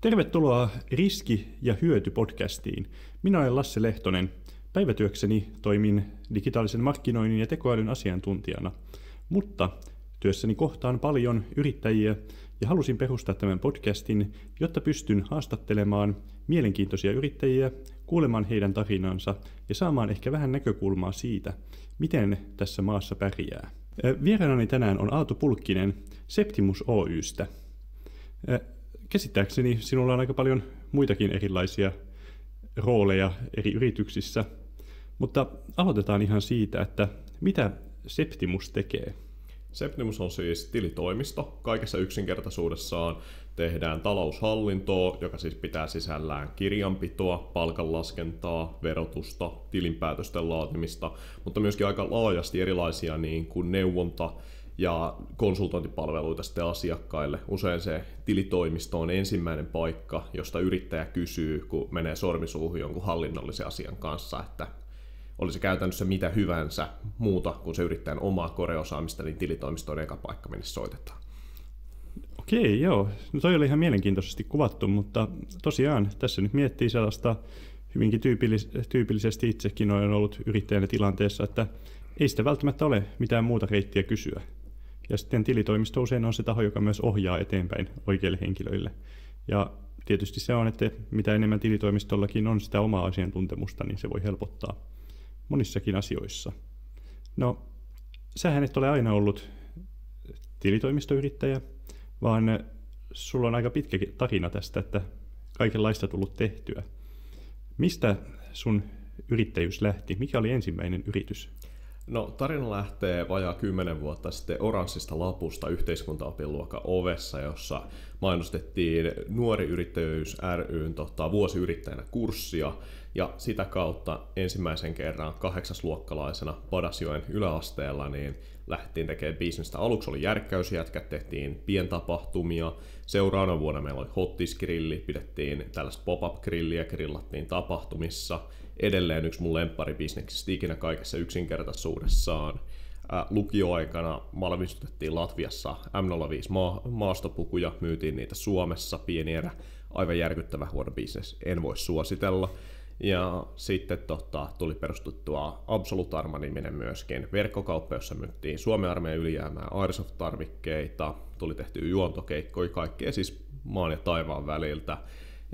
Tervetuloa Riski- ja hyöty-podcastiin. Minä olen Lasse Lehtonen. Päivätyökseni toimin digitaalisen markkinoinnin ja tekoälyn asiantuntijana, mutta työssäni kohtaan paljon yrittäjiä ja halusin perustaa tämän podcastin, jotta pystyn haastattelemaan mielenkiintoisia yrittäjiä, kuulemaan heidän tarinansa ja saamaan ehkä vähän näkökulmaa siitä, miten tässä maassa pärjää. Vieraanani tänään on Aatu Pulkkinen Septimus Oy:stä. Käsittääkseni sinulla on aika paljon muitakin erilaisia rooleja eri yrityksissä, mutta aloitetaan ihan siitä, että mitä Septimus tekee? Septimus on siis tilitoimisto. Kaikessa yksinkertaisuudessaan tehdään taloushallintoa, joka siis pitää sisällään kirjanpitoa, palkanlaskentaa, verotusta, tilinpäätösten laatimista, mutta myöskin aika laajasti erilaisia niin kuin neuvonta- ja konsultointipalveluita sitten asiakkaille. Usein se tilitoimisto on ensimmäinen paikka, josta yrittäjä kysyy, kun menee sormisuuhun jonkun hallinnollisen asian kanssa, että olisi käytännössä mitä hyvänsä muuta kuin se yrittäjän omaa koreosaamista, niin tilitoimisto on eka paikka, minne soitetaan. Okei, joo. No toi oli ihan mielenkiintoisesti kuvattu, mutta tosiaan tässä nyt miettii sellaista hyvinkin tyypillisesti itsekin olen ollut yrittäjänä tilanteessa, että ei sitä välttämättä ole mitään muuta reittiä kysyä. Ja sitten tilitoimisto usein on se taho, joka myös ohjaa eteenpäin oikeille henkilöille. Ja tietysti se on, että mitä enemmän tilitoimistollakin on sitä omaa asiantuntemusta, niin se voi helpottaa monissakin asioissa. No, sähän et ole aina ollut tilitoimistoyrittäjä, vaan sulla on aika pitkä tarina tästä, että kaikenlaista tullut tehtyä. Mistä sun yrittäjyys lähti? Mikä oli ensimmäinen yritys? No, tarina lähtee vajaa 10 vuotta sitten oranssista lapusta yhteiskuntaopin luokan ovessa, jossa mainostettiin Nuori Yrittäjyys ry:n vuosiyrittäjänä kurssia, ja sitä kautta ensimmäisen kerran 8-luokkalaisena Padasjoen yläasteella niin lähdettiin tekemään bisnestä. Aluksi oli järkkäysjätkät, tehtiin pientapahtumia. Seuraavana vuonna meillä oli hottisgrilli, pidettiin tällaista pop-up-grilliä, grillattiin tapahtumissa. Edelleen yksi mun lempparibisneksistä ikinä kaikessa yksinkertaisuudessaan. Lukioaikana valmistettiin Latviassa M05 maastopukuja, myytiin niitä Suomessa, pieni erä, aivan järkyttävä huono bisnes, en voi suositella. Ja sitten tuli perustettua Absolut Arma-niminen myöskin verkkokauppa, jossa myyttiin Suomen armeijan ylijäämää Airsoft-tarvikkeita, tuli tehtyä juontokeikkoja, kaikkea siis maan ja taivaan väliltä.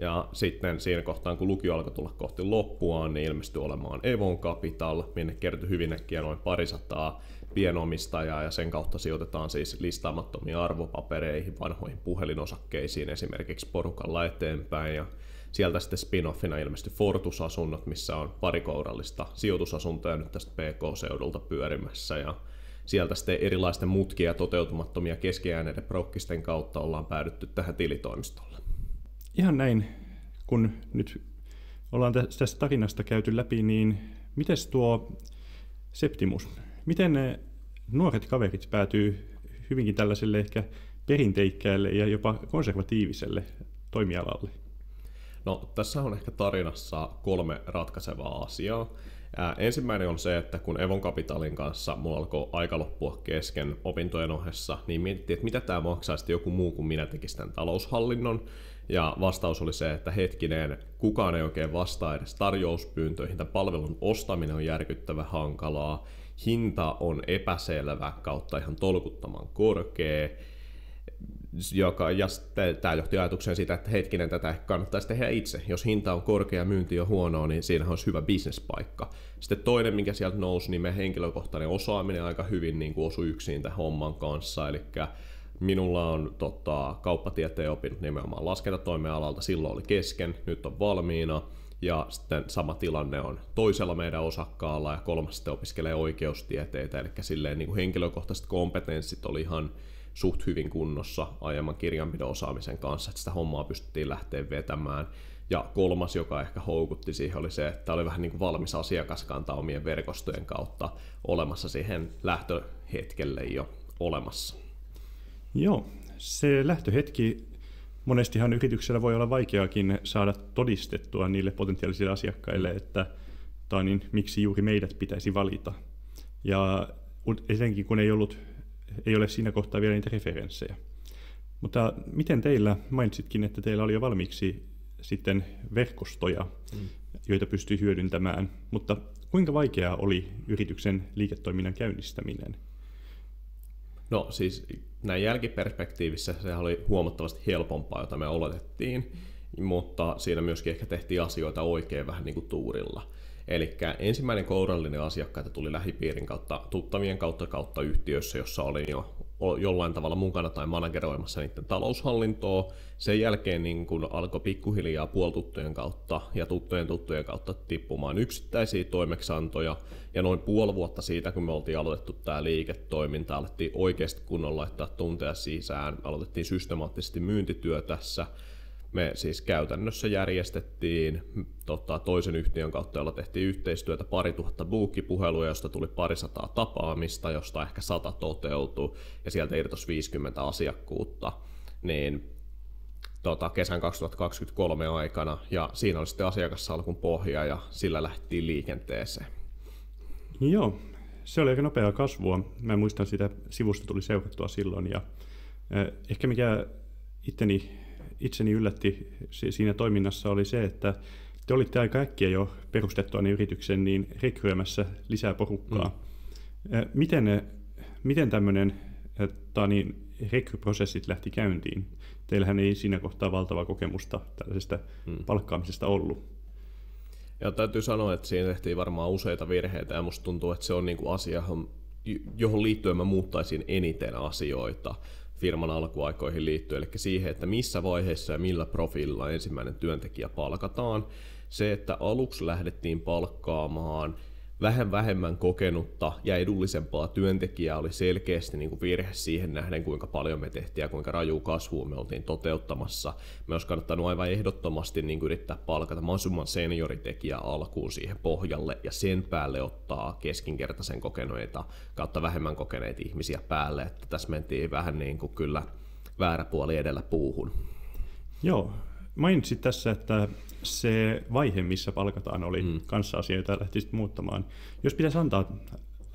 Ja sitten siinä kohtaan, kun lukio alkoi tulla kohti loppuaan, niin ilmestyi olemaan Evon Capital, minne kertyi hyvin äkkiä noin 200 pienomistajaa, ja sen kautta sijoitetaan siis listaamattomiin arvopapereihin, vanhoihin puhelinosakkeisiin esimerkiksi porukalla eteenpäin. Ja sieltä sitten spin-offina ilmestyi Fortus-asunnot, missä on parikourallista sijoitusasuntoja nyt tästä PK-seudulta pyörimässä. Ja sieltä sitten erilaisten mutkia toteutumattomia keskiääneiden prokkisten kautta ollaan päädytty tähän tilitoimistolle. Ihan näin, kun nyt ollaan tästä tarinasta käyty läpi, niin miten tuo Septimus, miten ne nuoret kaverit päätyy hyvinkin tällaiselle ehkä perinteikkäälle ja jopa konservatiiviselle toimialalle? No, tässä on ehkä tarinassa 3 ratkaisevaa asiaa. Ensimmäinen on se, että kun Evon Capitalin kanssa mulla alkoi aika loppua kesken opintojen ohessa, niin mietittiin, että mitä tämä maksaa sitten joku muu kuin minä tekisi tämän taloushallinnon. Ja vastaus oli se, että hetkinen, kukaan ei oikein vastaa edes tarjouspyyntöihin, tämän palvelun ostaminen on järkyttävän hankalaa, hinta on epäselvä kautta ihan tolkuttoman korkea, ja tämä johti ajatukseen siitä, että hetkinen, tätä kannattaisi tehdä itse. Jos hinta on korkea ja myynti on huonoa, niin siinä olisi hyvä bisnespaikka. Sitten toinen, mikä sieltä nousi, niin meidän henkilökohtainen osaaminen aika hyvin niin kuin osui yksin tämän homman kanssa. Eli minulla on kauppatieteen opinnot nimenomaan laskentatoimen alalta, silloin oli kesken, nyt on valmiina. Ja sitten sama tilanne on toisella meidän osakkaalla, ja kolmas sitten opiskelee oikeustieteitä, eli silleen niin kuin henkilökohtaiset kompetenssit oli ihan suht hyvin kunnossa aiemman kirjanpidon osaamisen kanssa, että sitä hommaa pystyttiin lähteä vetämään. Ja kolmas, joka ehkä houkutti siihen, oli se, että oli vähän niin kuin valmis asiakaskanta omien verkostojen kautta olemassa siihen lähtöhetkelle jo olemassa. Joo, se lähtöhetki monestihan yrityksellä voi olla vaikeakin saada todistettua niille potentiaalisille asiakkaille, että niin, miksi juuri meidät pitäisi valita. Ja etenkin kun ei ole siinä kohtaa vielä niitä referenssejä. Mutta miten teillä, mainitsitkin, että teillä oli jo valmiiksi sitten verkostoja, joita pystyi hyödyntämään, mutta kuinka vaikeaa oli yrityksen liiketoiminnan käynnistäminen? No siis näin jälkiperspektiivissä se oli huomattavasti helpompaa, jota me oletettiin, mutta siinä myöskin ehkä tehtiin asioita oikein vähän niin kuin tuurilla. Eli ensimmäinen kourallinen asiakkaita tuli lähipiirin kautta, tuttavien kautta yhtiössä, jossa olin jo jollain tavalla mukana tai manageroimassa niiden taloushallintoa. Sen jälkeen niin kun alkoi pikkuhiljaa puolituttujen kautta ja tuttujen kautta tippumaan yksittäisiä toimeksiantoja. Ja noin puoli vuotta siitä, kun me oltiin aloitettu tämä liiketoiminta, alettiin oikeasti kunnolla laittaa tunteja sisään. Aloitettiin systemaattisesti myyntityö tässä. Me siis käytännössä järjestettiin toisen yhtiön kautta, jolla tehtiin yhteistyötä 2000 bookkipuhelua, josta tuli 200 tapaamista, josta ehkä 100 toteutui ja sieltä irtosi 50 asiakkuutta. Niin kesän 2023 aikana ja siinä oli sitten asiakassalkun pohja ja sillä lähdettiin liikenteeseen. Joo, se oli aika nopeaa kasvua. Mä muistan sitä sivusta tuli seurattua silloin ja ehkä mikä itseni yllätti siinä toiminnassa oli se, että te olitte aika äkkiä jo perustettuanne yrityksen niin rekryämässä lisää porukkaa. Miten tämmöinen rekryprosessit lähti käyntiin? Teillähän ei siinä kohtaa valtavaa kokemusta tällaisesta palkkaamisesta ollut. Ja täytyy sanoa, että siinä tehtiin varmaan useita virheitä ja musta tuntuu, että se on niin kuin asia, johon liittyen mä muuttaisin eniten asioita firman alkuaikoihin liittyen, eli siihen, että missä vaiheessa ja millä profiililla ensimmäinen työntekijä palkataan. Se, että aluksi lähdettiin palkkaamaan vähän vähemmän kokenutta ja edullisempaa työntekijää oli selkeästi niin kuin virhe siihen nähden, kuinka paljon me tehtiin ja kuinka rajua kasvua me oltiin toteuttamassa. Me olisi kannattanut aivan ehdottomasti niin kuin yrittää palkata mahdollisimman senioritekijä alkuun siihen pohjalle ja sen päälle ottaa keskinkertaisen kokeneita kautta vähemmän kokeneita ihmisiä päälle. Että tässä mentiin vähän niin kuin kyllä väärä puoli edellä puuhun. Joo, mainitsit tässä, että se vaihe, missä palkataan, oli kanssa asioita ja lähti sitten muuttamaan. Jos pitäisi antaa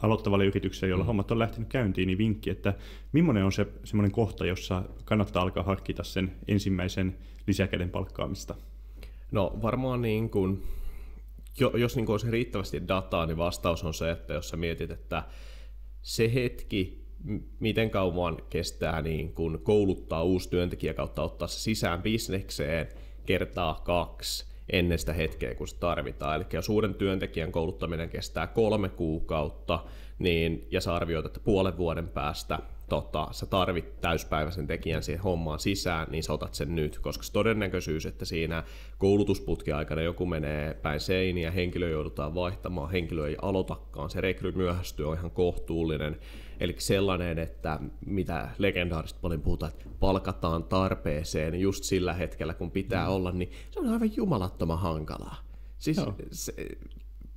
aloittavalle yritykselle, jolla hommat on lähtenyt käyntiin, niin vinkki, että millainen on se semmoinen kohta, jossa kannattaa alkaa harkita sen ensimmäisen lisäkäden palkkaamista? No varmaan niin kuin, jos niin kuin olisi riittävästi dataa, niin vastaus on se, että jos sä mietit, että se hetki, miten kauan kestää niin kuin kouluttaa uusi työntekijä kautta ottaa se sisään bisnekseen, kertaa 2 ennen sitä hetkeä, kun se tarvitaan. Eli jos uuden työntekijän kouluttaminen kestää 3 kuukautta, niin, ja sä arvioit, että puolen vuoden päästä sä tarvit täyspäiväisen tekijän siihen hommaan sisään, niin sä otat sen nyt, koska se todennäköisyys, että siinä koulutusputken aikana joku menee päin seiniä, henkilö joudutaan vaihtamaan, henkilö ei aloitakaan, se rekry myöhästyy, on ihan kohtuullinen. Eli sellainen, että mitä legendaarisesti paljon puhutaan, että palkataan tarpeeseen just sillä hetkellä, kun pitää olla, niin se on aivan jumalattoman hankalaa. Siis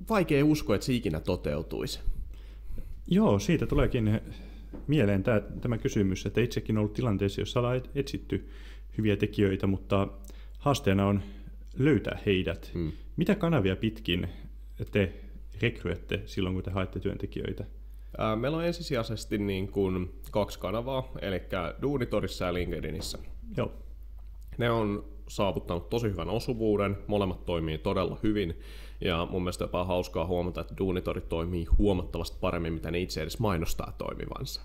vaikea uskoa, että se ikinä toteutuisi. Joo, siitä tuleekin mieleen tämä kysymys, että itsekin on ollut tilanteessa, jossa ollaan etsitty hyviä tekijöitä, mutta haasteena on löytää heidät. Mitä kanavia pitkin te rekryette silloin, kun te haette työntekijöitä? Meillä on ensisijaisesti niin kuin 2 kanavaa, eli Duunitorissa ja LinkedInissä. Joo. Ne on saavuttanut tosi hyvän osuvuuden, molemmat toimii todella hyvin, ja mun mielestä jopa hauskaa huomata, että Duunitori toimii huomattavasti paremmin, mitä ne itse edes mainostaa toimivansa.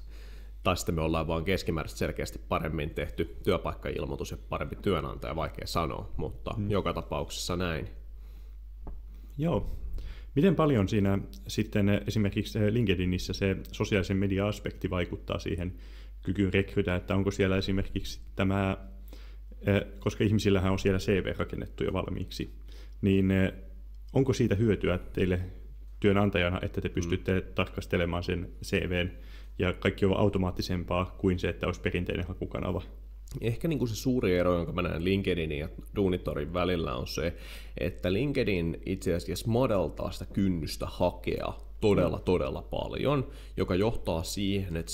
Tai sitten me ollaan vaan keskimääräisesti selkeästi paremmin tehty työpaikkailmoitus ja parempi työnantaja, vaikea sanoa, mutta joka tapauksessa näin. Joo. Miten paljon siinä sitten esimerkiksi LinkedInissä se sosiaalisen media-aspekti vaikuttaa siihen kykyyn rekrytä, että onko siellä esimerkiksi tämä, koska ihmisillähän on siellä CV rakennettu jo valmiiksi, niin onko siitä hyötyä teille työnantajana, että te pystytte tarkastelemaan sen CVn ja kaikki on automaattisempaa kuin se, että olisi perinteinen hakukanava? Ehkä niin kuin se suuri ero, jonka mä näen LinkedInin ja Duunitorin välillä, on se, että LinkedIn itse asiassa madaltaa sitä kynnystä hakea todella paljon, joka johtaa siihen, että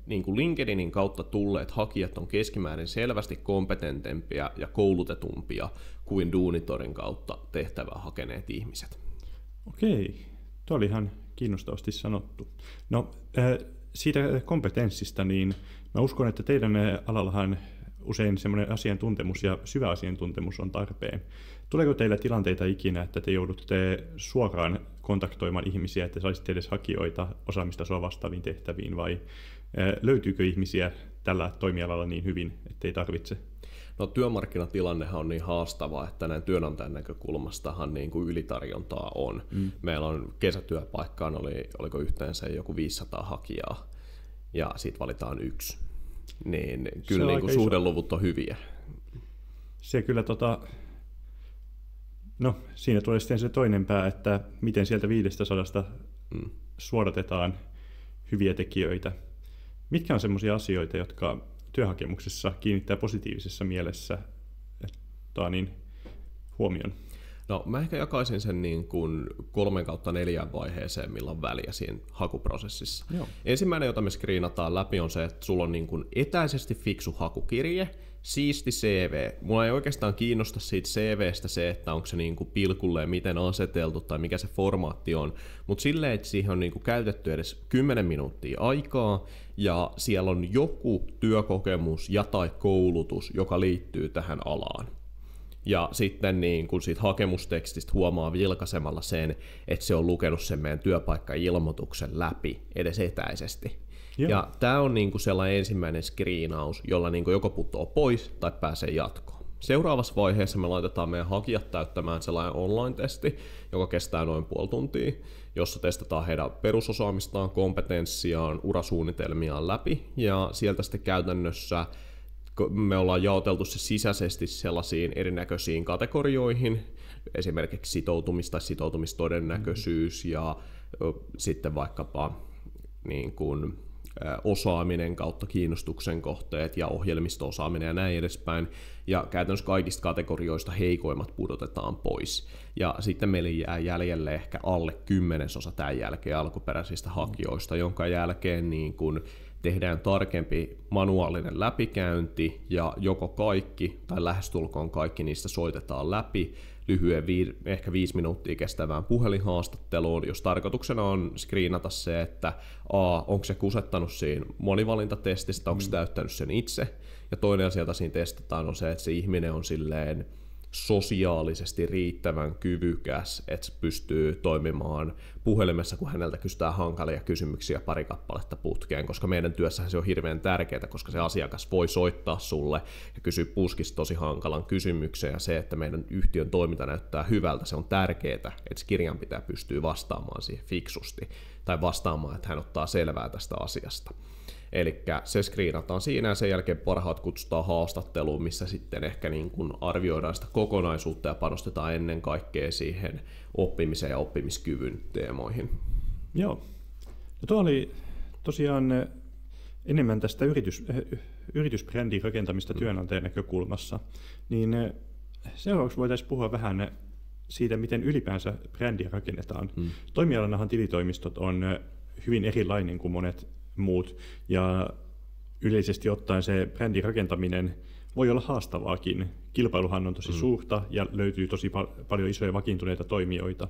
niin kuin LinkedInin kautta tulleet hakijat on keskimäärin selvästi kompetentempia ja koulutetumpia kuin Duunitorin kautta tehtävää hakeneet ihmiset. Okei, tuo oli ihan kiinnostavasti sanottu. No, siitä kompetenssista, niin mä uskon, että teidän alallahan usein semmoinen asiantuntemus ja syvä asiantuntemus on tarpeen. Tuleeko teillä tilanteita ikinä, että te joudutte suoraan kontaktoimaan ihmisiä, että saisitte edes hakijoita osaamistasoa vastaaviin tehtäviin, vai löytyykö ihmisiä tällä toimialalla niin hyvin, ettei tarvitse? No työmarkkinatilannehan on niin haastava, että näin työnantajan näkökulmastahan niin kuin ylitarjontaa on. Meillä on kesätyöpaikkaan oliko yhteensä joku 500 hakijaa ja siitä valitaan yksi. Niin kyllä niin kuin suhdeluvut on hyviä. Se kyllä no siinä tulee sitten se toinen pää, että miten sieltä 500 suodatetaan hyviä tekijöitä. Mitkä on semmoisia asioita, jotka työhakemuksessa kiinnittää positiivisessa mielessä huomioon? No mä ehkä jakaisin sen niin kuin 3/4 vaiheeseen, millä on väliä siinä hakuprosessissa. Joo. Ensimmäinen, jota me screenataan läpi, on se, että sulla on niin kuin etäisesti fiksu hakukirje, siisti CV. Mua ei oikeastaan kiinnosta siitä CVstä se, että onko se niin kuin pilkulleen miten aseteltu tai mikä se formaatti on, mutta silleen, että siihen on niin kuin käytetty edes 10 minuuttia aikaa ja siellä on joku työkokemus ja tai koulutus, joka liittyy tähän alaan. Ja sitten niin kun siitä hakemustekstistä huomaa vilkaisemalla sen, että se on lukenut sen meidän työpaikkailmoituksen läpi edes etäisesti. Joo. Ja tämä on niin kuin sellainen ensimmäinen screenaus, jolla niin kuin joko putoaa pois tai pääsee jatkoon. Seuraavassa vaiheessa me laitetaan meidän hakijat täyttämään sellainen online-testi, joka kestää noin puoli tuntia, jossa testataan heidän perusosaamistaan, kompetenssiaan, urasuunnitelmiaan läpi. Ja sieltä sitten käytännössä me ollaan jaoteltu se sisäisesti sellaisiin erinäköisiin kategorioihin, esimerkiksi sitoutumis- tai sitoutumistodennäköisyys ja sitten vaikkapa niin kuin osaaminen kautta kiinnostuksen kohteet ja ohjelmisto-osaaminen ja näin edespäin. Ja käytännössä kaikista kategorioista heikoimmat pudotetaan pois. Ja sitten meille jää jäljelle ehkä alle 10% tämän jälkeen alkuperäisistä hakijoista, jonka jälkeen niin kun tehdään tarkempi manuaalinen läpikäynti ja joko kaikki tai lähestulkoon kaikki niistä soitetaan läpi lyhyen ehkä 5 minuuttia kestävään puhelinhaastatteluun, jos tarkoituksena on screenata se, että onko se kusettanut siinä monivalintatestistä, onko se täyttänyt sen itse, ja toinen asia, jota siinä testataan, on se, että se ihminen on silleen sosiaalisesti riittävän kyvykäs, että se pystyy toimimaan puhelimessa, kun häneltä kysytään hankalia kysymyksiä pari kappaletta putkeen, koska meidän työssähän se on hirveän tärkeää, koska se asiakas voi soittaa sulle ja kysyä puskista tosi hankalan kysymyksen, ja se, että meidän yhtiön toiminta näyttää hyvältä, se on tärkeää, että se kirjanpitäjä pystyy vastaamaan siihen fiksusti, tai vastaamaan, että hän ottaa selvää tästä asiasta. Eli se screenataan siinä ja sen jälkeen parhaat kutsutaan haastatteluun, missä sitten ehkä niin kuin arvioidaan sitä kokonaisuutta ja panostetaan ennen kaikkea siihen oppimiseen ja oppimiskyvyn teemoihin. Joo. No tuo oli tosiaan enemmän tästä yritysbrändin rakentamista työnantajan näkökulmassa. Niin seuraavaksi voitaisiin puhua vähän siitä, miten ylipäänsä brändiä rakennetaan. Toimialanahan tilitoimistot on hyvin erilainen kuin monet muut, ja yleisesti ottaen se brändin rakentaminen voi olla haastavaakin. Kilpailuhan on tosi suurta ja löytyy tosi paljon isoja vakiintuneita toimijoita.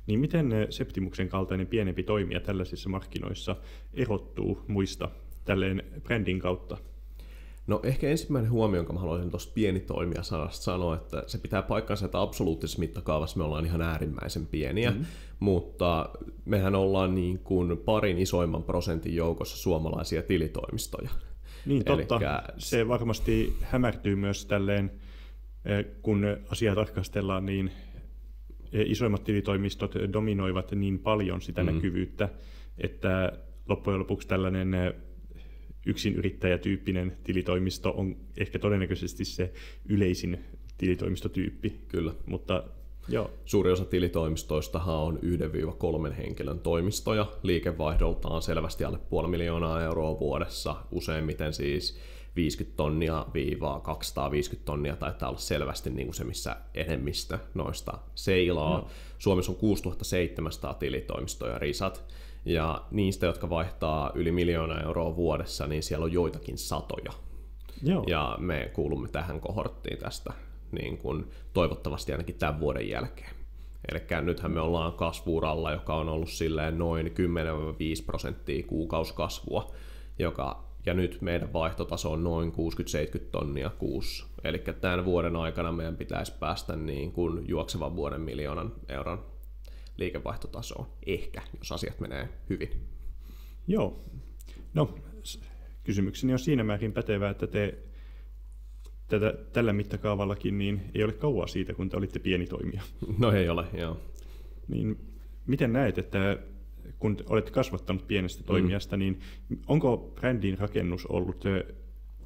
Niin miten Septimuksen kaltainen pienempi toimija tällaisissa markkinoissa erottuu muista tälleen brändin kautta? No ehkä ensimmäinen huomio, jonka mä haluaisin tuosta pienitoimijasanasta sanoa, että se pitää paikkansa, että absoluuttisessa mittakaavassa me ollaan ihan äärimmäisen pieniä, mutta mehän ollaan niin kuin parin isoimman prosentin joukossa suomalaisia tilitoimistoja. Niin totta, se varmasti hämärtyy myös tälleen, kun asiaa tarkastellaan, niin isoimmat tilitoimistot dominoivat niin paljon sitä näkyvyyttä, että loppujen lopuksi tällainen yksinyrittäjätyyppinen tilitoimisto on ehkä todennäköisesti se yleisin tilitoimistotyyppi. Kyllä. Mutta joo. Suuri osa tilitoimistoistahan on 1-3 henkilön toimistoja. Liikevaihdoltaan selvästi alle 500 000 euroa vuodessa. Useimmiten siis 50 tonnia - 250 tonnia taitaa olla selvästi niin kuin se, missä enemmistö noista seilaa. No. Suomessa on 6700 tilitoimistoja risat. Ja niistä, jotka vaihtaa yli 1 000 000 euroa vuodessa, niin siellä on joitakin satoja. Joo. Ja me kuulumme tähän kohorttiin tästä niin kuin toivottavasti ainakin tämän vuoden jälkeen. Eli nythän me ollaan kasvu-uralla, joka on ollut silleen noin 10-5% kuukausikasvua, ja nyt meidän vaihtotaso on noin 60-70 tonnia kuussa. Eli tämän vuoden aikana meidän pitäisi päästä niin kuin juoksevan vuoden 1 000 000 euron liikevaihtotasoon. Ehkä, jos asiat menee hyvin. Joo. No, kysymykseni on siinä määrin pätevä, että te tällä mittakaavallakin niin ei ole kauaa siitä, kun te olitte pieni toimija. No ei ole, joo. Niin, miten näet, että kun olette kasvattanut pienestä toimijasta, niin onko brändin rakennus ollut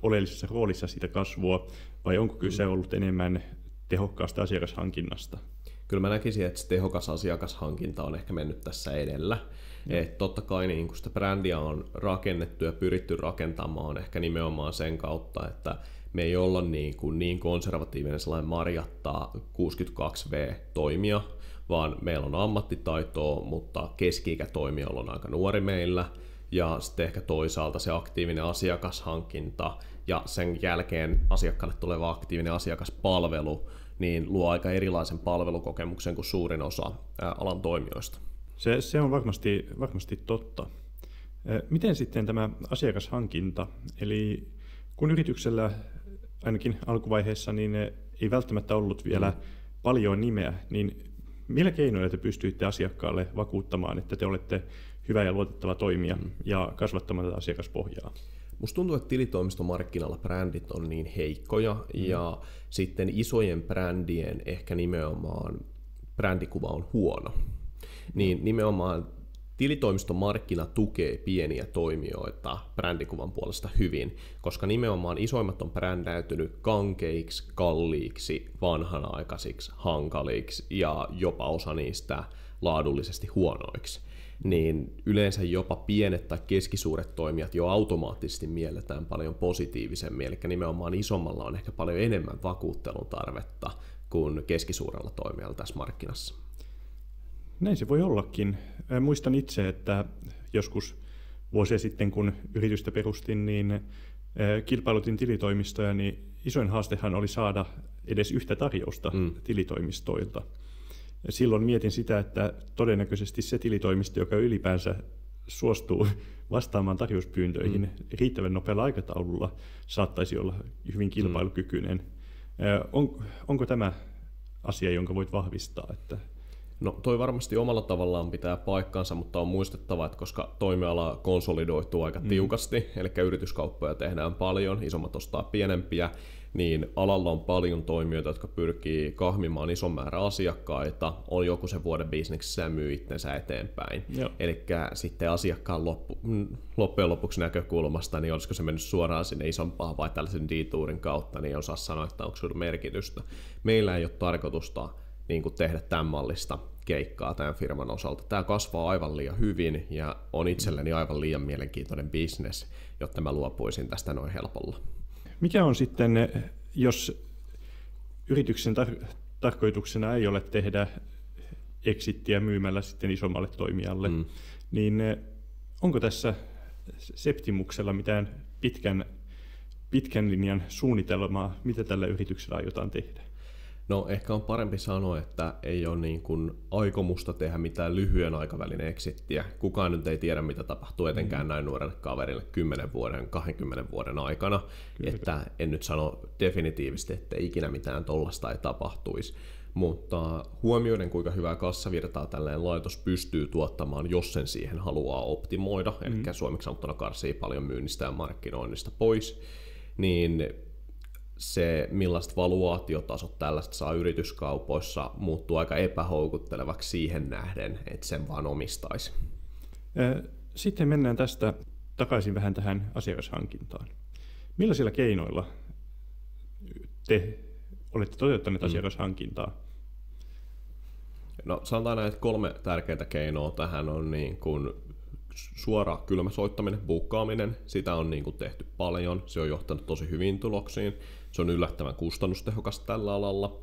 oleellisessa roolissa sitä kasvua, vai onko kyse ollut enemmän tehokkaasta asiakashankinnasta? Kyllä mä näkisin, että se tehokas asiakashankinta on ehkä mennyt tässä edellä. Et totta kai niin kun sitä brändiä on rakennettu ja pyritty rakentamaan ehkä nimenomaan sen kautta, että me ei olla niin konservatiivinen sellainen marjattaa 62V-toimija, vaan meillä on ammattitaitoa, mutta keski-ikätoimijoilla on aika nuori meillä, ja sitten ehkä toisaalta se aktiivinen asiakashankinta ja sen jälkeen asiakkaalle tuleva aktiivinen asiakaspalvelu niin luo aika erilaisen palvelukokemuksen kuin suurin osa alan toimijoista. Se on varmasti totta. Miten sitten tämä asiakashankinta, eli kun yrityksellä ainakin alkuvaiheessa niin ei välttämättä ollut vielä paljon nimeä, niin millä keinoilla te pystyitte asiakkaalle vakuuttamaan, että te olette hyvä ja luotettava toimija ja kasvattamaan tätä asiakaspohjaa? Musta tuntuu, että tilitoimistomarkkinalla brändit on niin heikkoja ja sitten isojen brändien ehkä nimenomaan brändikuva on huono. Niin nimenomaan tilitoimistomarkkina tukee pieniä toimijoita brändikuvan puolesta hyvin, koska nimenomaan isoimmat on brändäytynyt kankeiksi, kalliiksi, vanhanaikaisiksi, hankaliksi ja jopa osa niistä laadullisesti huonoiksi. Niin yleensä jopa pienet tai keskisuuret toimijat jo automaattisesti mielletään paljon positiivisemmin, eli nimenomaan isommalla on ehkä paljon enemmän vakuuttelun tarvetta kuin keskisuurella toimijalla tässä markkinassa. Näin se voi ollakin. Muistan itse, että joskus vuosia sitten, kun yritystä perustin, niin kilpailutin tilitoimistoja, niin isoin haastehan oli saada edes yhtä tarjousta tilitoimistoilta. Silloin mietin sitä, että todennäköisesti se tilitoimisto, joka ylipäänsä suostuu vastaamaan tarjouspyyntöihin riittävän nopealla aikataululla, saattaisi olla hyvin kilpailukykyinen. Onko tämä asia, jonka voit vahvistaa? Että No toi varmasti omalla tavallaan pitää paikkansa, mutta on muistettava, että koska toimiala konsolidoituu aika tiukasti, eli yrityskauppoja tehdään paljon, isommat ostaa pienempiä, niin alalla on paljon toimijoita, jotka pyrkii kahmimaan ison määrän asiakkaita, on joku sen vuoden bisneksessä ja myy itsensä eteenpäin. Eli sitten asiakkaan loppujen lopuksi näkökulmasta, niin olisiko se mennyt suoraan sinne isompaan vai tällaisen detourin kautta, niin ei osaa sanoa, että onko sinulla merkitystä. Meillä ei ole tarkoitusta niin kuin tehdä tämän mallista keikkaa tämän firman osalta. Tämä kasvaa aivan liian hyvin ja on itselleni aivan liian mielenkiintoinen business, jotta mä luopuisin tästä noin helpolla. Mikä on sitten, jos yrityksen tarkoituksena ei ole tehdä exittiä myymällä sitten isommalle toimijalle, niin onko tässä Septimuksella mitään pitkän linjan suunnitelmaa, mitä tällä yrityksellä aiotaan tehdä? No ehkä on parempi sanoa, että ei ole niin kuin aikomusta tehdä mitään lyhyen aikavälin exittiä. Kukaan nyt ei tiedä, mitä tapahtuu etenkään näin nuorelle kaverille 10 vuoden, 20 vuoden aikana. Kyllä. Että en nyt sano definitiivisesti, että ikinä mitään tollasta ei tapahtuisi. Mutta huomioiden, kuinka hyvää kassavirtaa tällainen laitos pystyy tuottamaan, jos sen siihen haluaa optimoida, eli suomeksi sanottuna karsii paljon myynnistä ja markkinoinnista pois, niin se, millaiset valuaatiotasot tällaista saa yrityskaupoissa, muuttuu aika epähoukuttelevaksi siihen nähden, että sen vaan omistaisi. Sitten mennään tästä takaisin vähän tähän asiakashankintaan. Millaisilla keinoilla te olette toteuttaneet asiakashankintaa? No sanotaan näin, että 3 tärkeää keinoa tähän on niin kuin suora kylmäsoittaminen, buukkaaminen. Sitä on niin kuin tehty paljon, se on johtanut tosi hyviin tuloksiin. Se on yllättävän kustannustehokasta tällä alalla.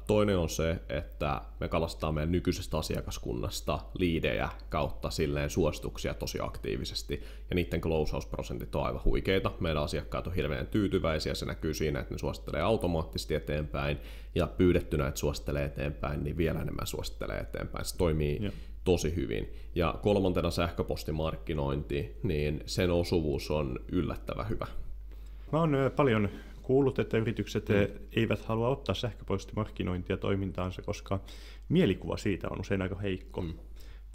Toinen on se, että me kalastetaan meidän nykyisestä asiakaskunnasta liidejä kautta silleen suosituksia tosi aktiivisesti, ja niiden close-out-prosentit on aivan huikeita. Meidän asiakkaat on hirveän tyytyväisiä, se näkyy siinä, että ne suosittelee automaattisesti eteenpäin, ja pyydettynä, että suosittelee eteenpäin, niin vielä enemmän suosittelee eteenpäin. Se toimii tosi hyvin. Ja kolmantena sähköpostimarkkinointi, niin sen osuvuus on yllättävän hyvä. Mä oon paljon kuullut, että yritykset eivät halua ottaa sähköpostimarkkinointia toimintaansa, koska mielikuva siitä on usein aika heikko.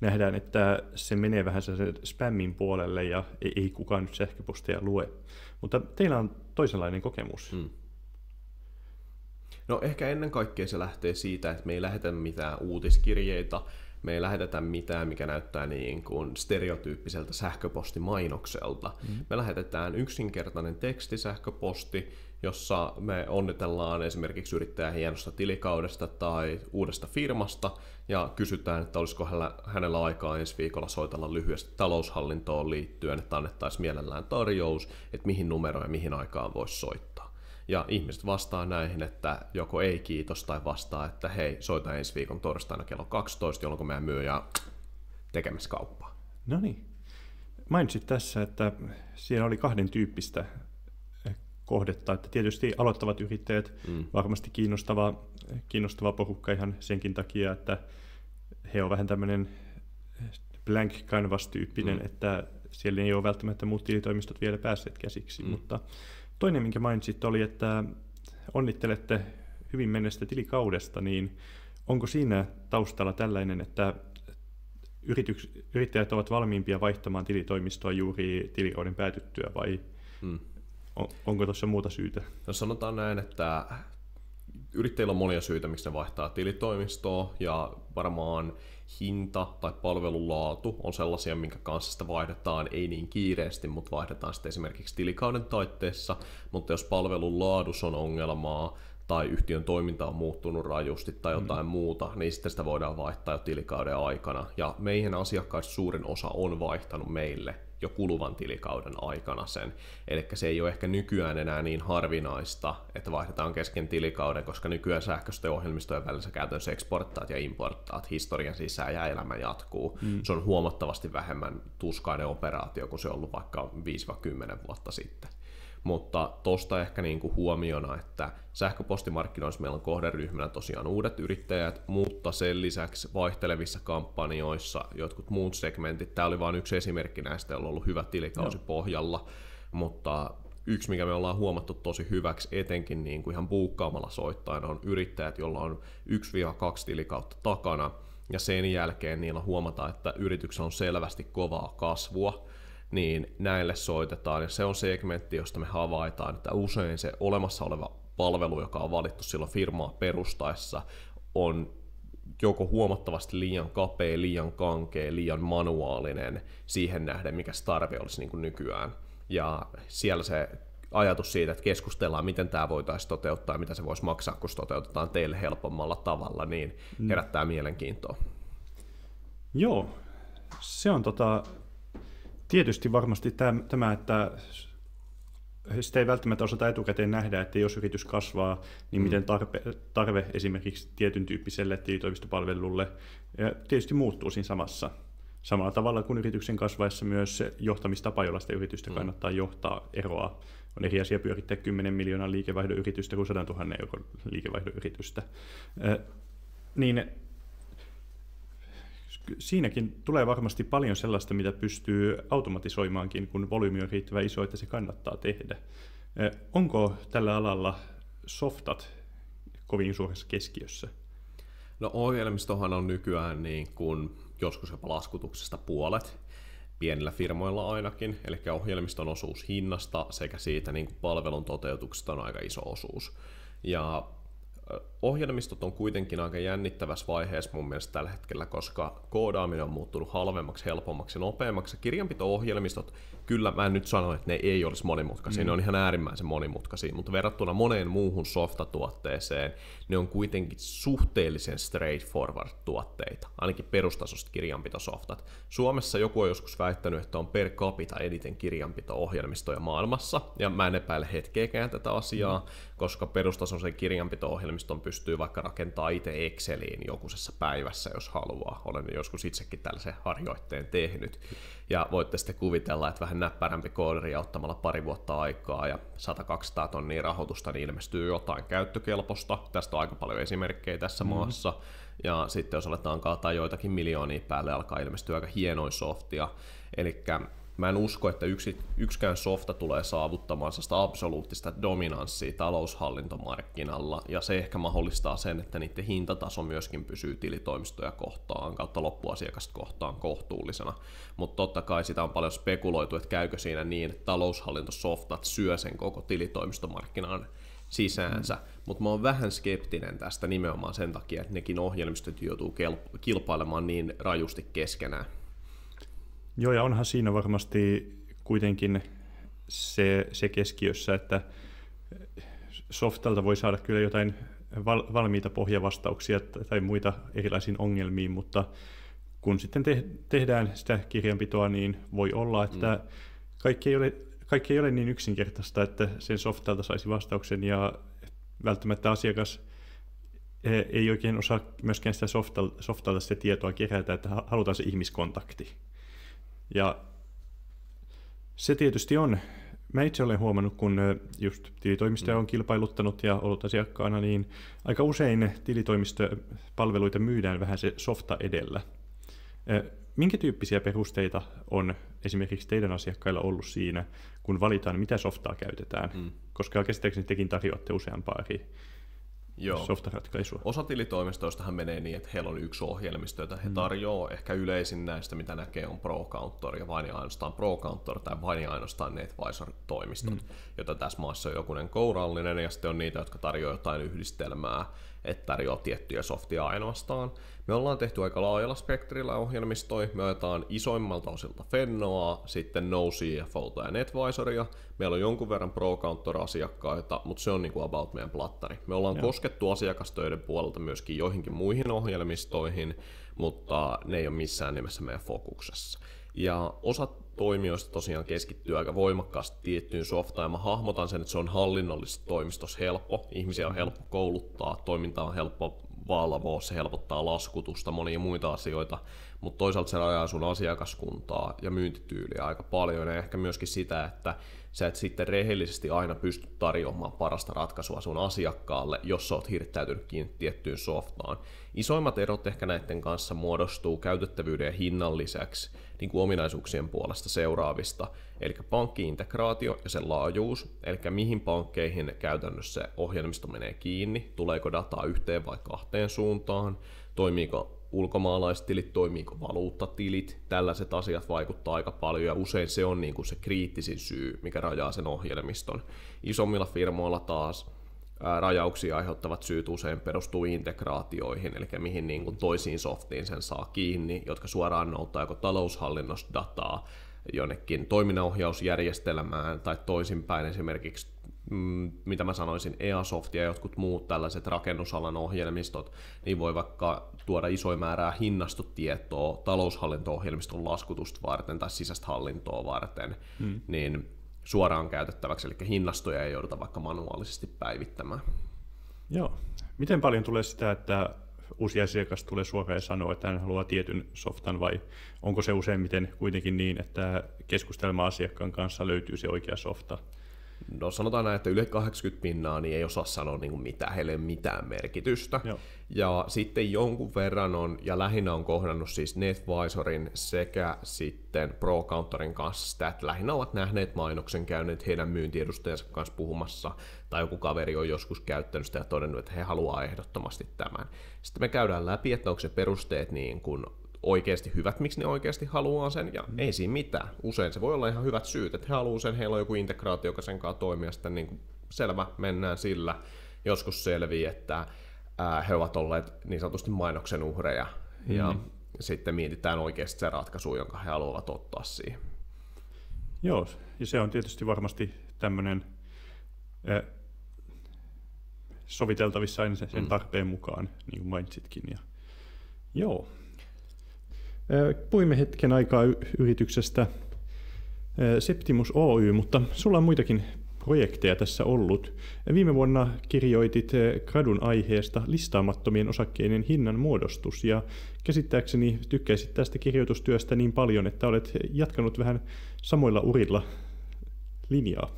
Nähdään, että se menee vähän sen spammin puolelle ja ei kukaan nyt sähköposteja lue. Mutta teillä on toisenlainen kokemus. No ehkä ennen kaikkea se lähtee siitä, että me ei lähetä mitään uutiskirjeitä, me ei lähetetä mitään, mikä näyttää niin kuin stereotyyppiseltä sähköpostimainokselta. Me lähetetään yksinkertainen tekstisähköposti, jossa me onnitellaan esimerkiksi yrittäjän hienosta tilikaudesta tai uudesta firmasta ja kysytään, että olisiko hänellä aikaa ensi viikolla soitella lyhyesti taloushallintoon liittyen, että annettaisiin mielellään tarjous, että mihin numeroon ja mihin aikaan voisi soittaa. Ja ihmiset vastaa näihin, että joko ei kiitos tai vastaa, että hei, soita ensi viikon torstaina kello 12, jolloin meidän myyjä tekemässä kauppaa. No niin. Mainitsit tässä, että siellä oli 2 tyyppistä kohdetta, että tietysti aloittavat yrittäjät varmasti kiinnostava porukka ihan senkin takia, että he on vähän tämmöinen blank canvas-tyyppinen, että siellä ei ole välttämättä muut tilitoimistot vielä päässeet käsiksi, mutta toinen, minkä mainitsit, oli, että onnittelette hyvin menneestä tilikaudesta, niin onko siinä taustalla tällainen, että yrittäjät ovat valmiimpia vaihtamaan tilitoimistoa juuri tilikauden päätyttyä vai onko tuossa muuta syytä? No sanotaan näin, että yrittäjillä on monia syitä, miksi ne vaihtaa tilitoimistoa, ja varmaan hinta tai palvelun laatu on sellaisia, minkä kanssa sitä vaihdetaan ei niin kiireesti, mutta vaihdetaan sitten esimerkiksi tilikauden taitteessa, mutta jos palvelun laadussa on ongelmaa tai yhtiön toiminta on muuttunut rajusti tai jotain muuta, niin sitten sitä voidaan vaihtaa jo tilikauden aikana. Ja meidän asiakkaista suurin osa on vaihtanut meille jo kuluvan tilikauden aikana sen. Eli se ei ole ehkä nykyään enää niin harvinaista, että vaihdetaan kesken tilikauden, koska nykyään sähköisten ohjelmistojen välissä käytännössä eksporttaat ja importtaat historian sisään ja elämä jatkuu. Se on huomattavasti vähemmän tuskainen operaatio kuin se on ollut vaikka 5-10 vuotta sitten. Mutta tuosta ehkä niin kuin huomiona, että sähköpostimarkkinoissa meillä on kohderyhmänä tosiaan uudet yrittäjät, mutta sen lisäksi vaihtelevissa kampanjoissa jotkut muut segmentit. Tämä oli vain yksi esimerkki näistä, joilla on ollut hyvä tilikausi pohjalla, mutta yksi, mikä me ollaan huomattu tosi hyväksi, etenkin niin kuin ihan buukkaamalla soittain, on yrittäjät, joilla on 1-2 tilikautta takana, ja sen jälkeen niillä huomataan, että yrityksellä on selvästi kovaa kasvua, niin näille soitetaan, ja se on segmentti, josta me havaitaan, että usein se olemassa oleva palvelu, joka on valittu silloin firmaa perustaessa, on joko huomattavasti liian kapea, liian kankea, liian manuaalinen siihen nähden, mikä se tarve olisi niin kuin nykyään. Ja siellä se ajatus siitä, että keskustellaan, miten tämä voitaisiin toteuttaa ja mitä se voisi maksaa, kun se toteutetaan teille helpommalla tavalla, niin herättää mielenkiintoa. Joo, se on tietysti varmasti tämä, että sitä ei välttämättä osata etukäteen nähdä, että jos yritys kasvaa, niin miten tarve esimerkiksi tietyn tyyppiselle tilitoimistopalvelulle ja tietysti muuttuu siinä samalla tavalla kuin yrityksen kasvaessa myös se johtamistapa, jolla sitä yritystä kannattaa johtaa, eroa. On eri asia pyörittää 10 miljoonan liikevaihdon yritystä kuin 100 000 euron liikevaihdon yritystä. Niin siinäkin tulee varmasti paljon sellaista, mitä pystyy automatisoimaankin, kun volyymi on riittävän iso, että se kannattaa tehdä. Onko tällä alalla softat kovin suuressa keskiössä? No ohjelmistohan on nykyään niin kuin joskus jopa laskutuksesta puolet, pienillä firmoilla ainakin, eli ohjelmiston osuus hinnasta sekä siitä niin kuin palvelun toteutuksesta on aika iso osuus. Ja ohjelmistot on kuitenkin aika jännittävässä vaiheessa mun mielestä tällä hetkellä, koska koodaaminen on muuttunut halvemmaksi, helpommaksi ja nopeammaksi. Kirjanpito-ohjelmistot, kyllä mä en nyt sano, että ne ei olisi monimutkaisia, ne on ihan äärimmäisen monimutkaisia, mutta verrattuna moneen muuhun softatuotteeseen, ne on kuitenkin suhteellisen straightforward-tuotteita, ainakin perustasoiset kirjanpitosoftat. Suomessa joku on joskus väittänyt, että on per capita eniten kirjanpito-ohjelmistoja maailmassa, ja mä en epäile hetkeäkään tätä asiaa, koska perustasoisen kirjanpito-ohjelmiston ohjelmiston pystyy vaikka rakentamaan itse Exceliin jokusessa päivässä, jos haluaa. Olen joskus itsekin tällaisen harjoitteen tehnyt. Ja voitte sitten kuvitella, että vähän näppärämpi koodari ottamalla pari vuotta aikaa ja 100-200 tonnia rahoitusta, niin ilmestyy jotain käyttökelpoista. Tästä on aika paljon esimerkkejä tässä maassa. Ja sitten jos aletaan kaataa joitakin miljoonia päälle, alkaa ilmestyä aika hienoin softia. Elikkä mä en usko, että yksikään softa tulee saavuttamaan sitä absoluuttista dominanssia taloushallintomarkkinalla, ja se ehkä mahdollistaa sen, että niiden hintataso myöskin pysyy tilitoimistoja kohtaan kautta loppuasiakasta kohtaan kohtuullisena. Mutta totta kai sitä on paljon spekuloitu, että käykö siinä niin, että taloushallintosoftat syö sen koko tilitoimistomarkkinan sisäänsä, mutta mä oon vähän skeptinen tästä nimenomaan sen takia, että nekin ohjelmistot joutuu kilpailemaan niin rajusti keskenään. Joo, ja onhan siinä varmasti kuitenkin se keskiössä, että softalta voi saada kyllä jotain valmiita pohjavastauksia tai muita erilaisiin ongelmiin, mutta kun sitten tehdään sitä kirjanpitoa, niin voi olla, että kaikki ei ole niin yksinkertaista, että sen softalta saisi vastauksen, ja välttämättä asiakas ei oikein osaa myöskään sitä softalta sitä tietoa kerätä, että halutaan se ihmiskontakti. Ja se tietysti on, mä itse olen huomannut, kun just tilitoimistoja on kilpailuttanut ja ollut asiakkaana, niin aika usein tilitoimistopalveluita myydään vähän se softa edellä. Minkä tyyppisiä perusteita on esimerkiksi teidän asiakkailla ollut siinä, kun valitaan, mitä softaa käytetään? Koska käsittääkseni tekin tarjoatte useampaa eri softaratkaisua. Osa tilitoimistoistahan menee niin, että heillä on yksi ohjelmisto, jota he tarjoaa. Ehkä yleisin näistä, mitä näkee, on ProCountor ja vain ja ainoastaan ProCountor tai vain ja ainoastaan NetVisor-toimistot, jota tässä maassa on jokunen kourallinen, ja sitten on niitä, jotka tarjoaa jotain yhdistelmää, että tarjoaa tiettyjä softia ainoastaan. Me ollaan tehty aika laajalla spektrillä ohjelmistoja. Me otetaan isoimmalta osilta Fennoa, sitten NoCFOta ja NetVisoria. Meillä on jonkun verran ProCountor-asiakkaita, mutta se on niin kuin about meidän plattari. Me ollaan koskettu asiakastöiden puolelta myöskin joihinkin muihin ohjelmistoihin, mutta ne ei ole missään nimessä meidän fokuksessa. Ja osa toimijoista tosiaan keskittyy aika voimakkaasti tiettyyn softaan, ja mä hahmotan sen, että se on hallinnollisesti toimistossa helppo. Ihmisiä on helppo kouluttaa, toiminta on helppo valvoa, se helpottaa laskutusta, monia muita asioita, mutta toisaalta se rajaa sun asiakaskuntaa ja myyntityyliä aika paljon, ja ehkä myöskin sitä, että sä et sitten rehellisesti aina pysty tarjoamaan parasta ratkaisua sun asiakkaalle, jos sä oot hirttäytynyt kiinni tiettyyn softaan. Isoimmat erot ehkä näiden kanssa muodostuu käytettävyyden ja hinnan lisäksi niin kuin ominaisuuksien puolesta seuraavista, eli pankki-integraatio ja sen laajuus, eli mihin pankkeihin käytännössä se ohjelmisto menee kiinni, tuleeko dataa yhteen vai kahteen suuntaan, toimiiko ulkomaalaistilit, toimiiko valuuttatilit, tällaiset asiat vaikuttaa aika paljon, ja usein se on niin kuin se kriittisin syy, mikä rajaa sen ohjelmiston. Isommilla firmoilla taas rajauksia aiheuttavat syyt usein perustuu integraatioihin, eli mihin niin kuin toisiin softiin sen saa kiinni, jotka suoraan noutaa joko taloushallinnosta dataa jonnekin toiminnanohjausjärjestelmään tai toisinpäin esimerkiksi, mitä mä sanoisin, EASoft ja jotkut muut tällaiset rakennusalan ohjelmistot, niin voi vaikka tuoda isoja määrää hinnastotietoa taloushallinto-ohjelmiston laskutusta varten tai sisäistä hallintoa varten, niin suoraan käytettäväksi, eli hinnastoja ei jouduta vaikka manuaalisesti päivittämään. Joo. Miten paljon tulee sitä, että uusi asiakas tulee suoraan ja sanoo, että hän haluaa tietyn softan, vai onko se useimmiten kuitenkin niin, että keskustelma asiakkaan kanssa löytyy se oikea softa? No sanotaan näin, että yli 80% niin ei osaa sanoa niin kuin mitään, heille ei ole mitään merkitystä. Joo. Ja sitten jonkun verran on, ja lähinnä on kohdannut siis NetVisorin sekä sitten ProCountorin kanssa sitä, että lähinnä ovat nähneet mainoksen, käyneet heidän myyntiedustajansa kanssa puhumassa, tai joku kaveri on joskus käyttänyt sitä ja todennut, että he haluaa ehdottomasti tämän. Sitten me käydään läpi, että onko se perusteet niin kuin oikeasti hyvät, miksi ne oikeasti haluaa sen, ja ei siinä mitään. Usein se voi olla ihan hyvät syyt, että he haluaa sen, heillä on joku integraatio, joka sen kanssa toimii, ja sitten niin kuin selvä, mennään sillä. Joskus selvii, että he ovat olleet niin sanotusti mainoksen uhreja, ja sitten mietitään oikeasti se ratkaisu, jonka he haluavat ottaa siihen. Joo, ja se on tietysti varmasti tämmöinen soviteltavissa aina sen tarpeen mukaan, niin kuin mainitsitkin. Ja, joo. Puhuimme hetken aikaa yrityksestä Septimus Oy, mutta sulla on muitakin projekteja tässä ollut. Viime vuonna kirjoitit gradun aiheesta listaamattomien osakkeiden hinnan muodostus, ja käsittääkseni tykkäisit tästä kirjoitustyöstä niin paljon, että olet jatkanut vähän samoilla urilla linjaa.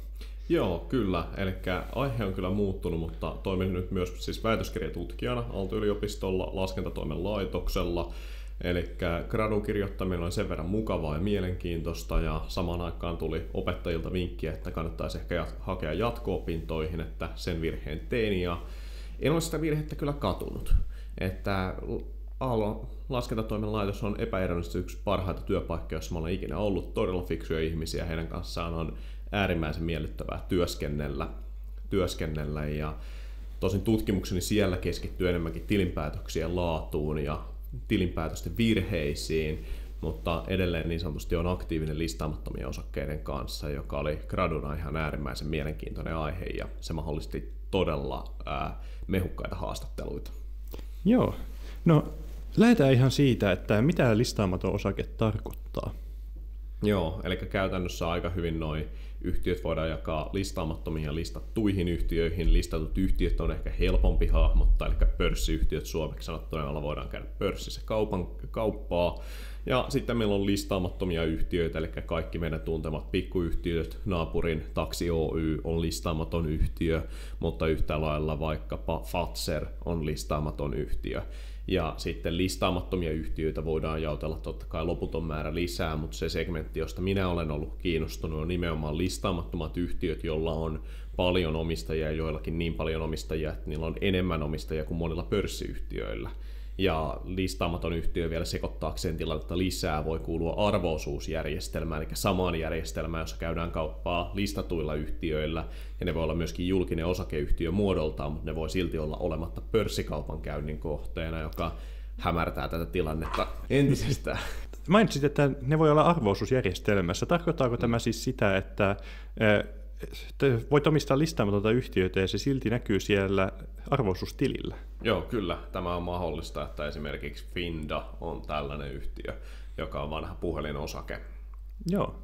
Joo, kyllä. Eli aihe on kyllä muuttunut, mutta toimin nyt myös siis väitöskirjatutkijana Aalto-yliopistolla laskentatoimen laitoksella. Eli gradun kirjoittaminen on sen verran mukavaa ja mielenkiintoista, ja samaan aikaan tuli opettajilta vinkkiä, että kannattaisi ehkä hakea jatko-opintoihin, että sen virheen tein, ja en ole sitä virhettä kyllä katunut. Että Aallon laskentatoimen laitos on epäeräisesti yksi parhaita työpaikkoja, joissa mä olen ikinä ollut. Todella fiksuja ihmisiä, heidän kanssaan on äärimmäisen miellyttävää työskennellä, ja tosin tutkimukseni siellä keskittyy enemmänkin tilinpäätöksien laatuun ja tilinpäätösten virheisiin, mutta edelleen niin sanotusti on aktiivinen listaamattomien osakkeiden kanssa, joka oli graduna ihan äärimmäisen mielenkiintoinen aihe, ja se mahdollisti todella mehukkaita haastatteluita. Joo, no lähdetään ihan siitä, että mitä listaamaton osake tarkoittaa. Joo, eli käytännössä aika hyvin noi yhtiöt voidaan jakaa listaamattomiin ja listattuihin yhtiöihin. Listatut yhtiöt on ehkä helpompi hahmottaa, eli pörssiyhtiöt suomeksi sanottuna, joilla voidaan käydä pörssissä kauppaa. Ja sitten meillä on listaamattomia yhtiöitä, eli kaikki meidän tuntemat pikkuyhtiöt. Naapurin Taksi Oy on listaamaton yhtiö, mutta yhtä lailla vaikkapa Fazer on listaamaton yhtiö. Ja sitten listaamattomia yhtiöitä voidaan jaotella totta kai loputon määrä lisää, mutta se segmentti, josta minä olen ollut kiinnostunut, on nimenomaan listaamattomat yhtiöt, joilla on paljon omistajia, joillakin niin paljon omistajia, että niillä on enemmän omistajia kuin monilla pörssiyhtiöillä. Ja listaamaton yhtiö vielä sekoittaakseen tilannetta lisää voi kuulua arvo-osuusjärjestelmään, eli samaan järjestelmään, jossa käydään kauppaa listatuilla yhtiöillä, ja ne voi olla myöskin julkinen osakeyhtiö muodoltaan, mutta ne voi silti olla olematta pörssikaupankäynnin kohteena, joka hämärtää tätä tilannetta entisestään. Mainitsit, että ne voi olla arvo-osuusjärjestelmässä. Tarkoittaako tämä siis sitä, että voit omistaa listaamatonta yhtiötä ja se silti näkyy siellä arvo-osuustilillä? Joo, kyllä. Tämä on mahdollista, että esimerkiksi Finda on tällainen yhtiö, joka on vanha puhelinosake. Joo.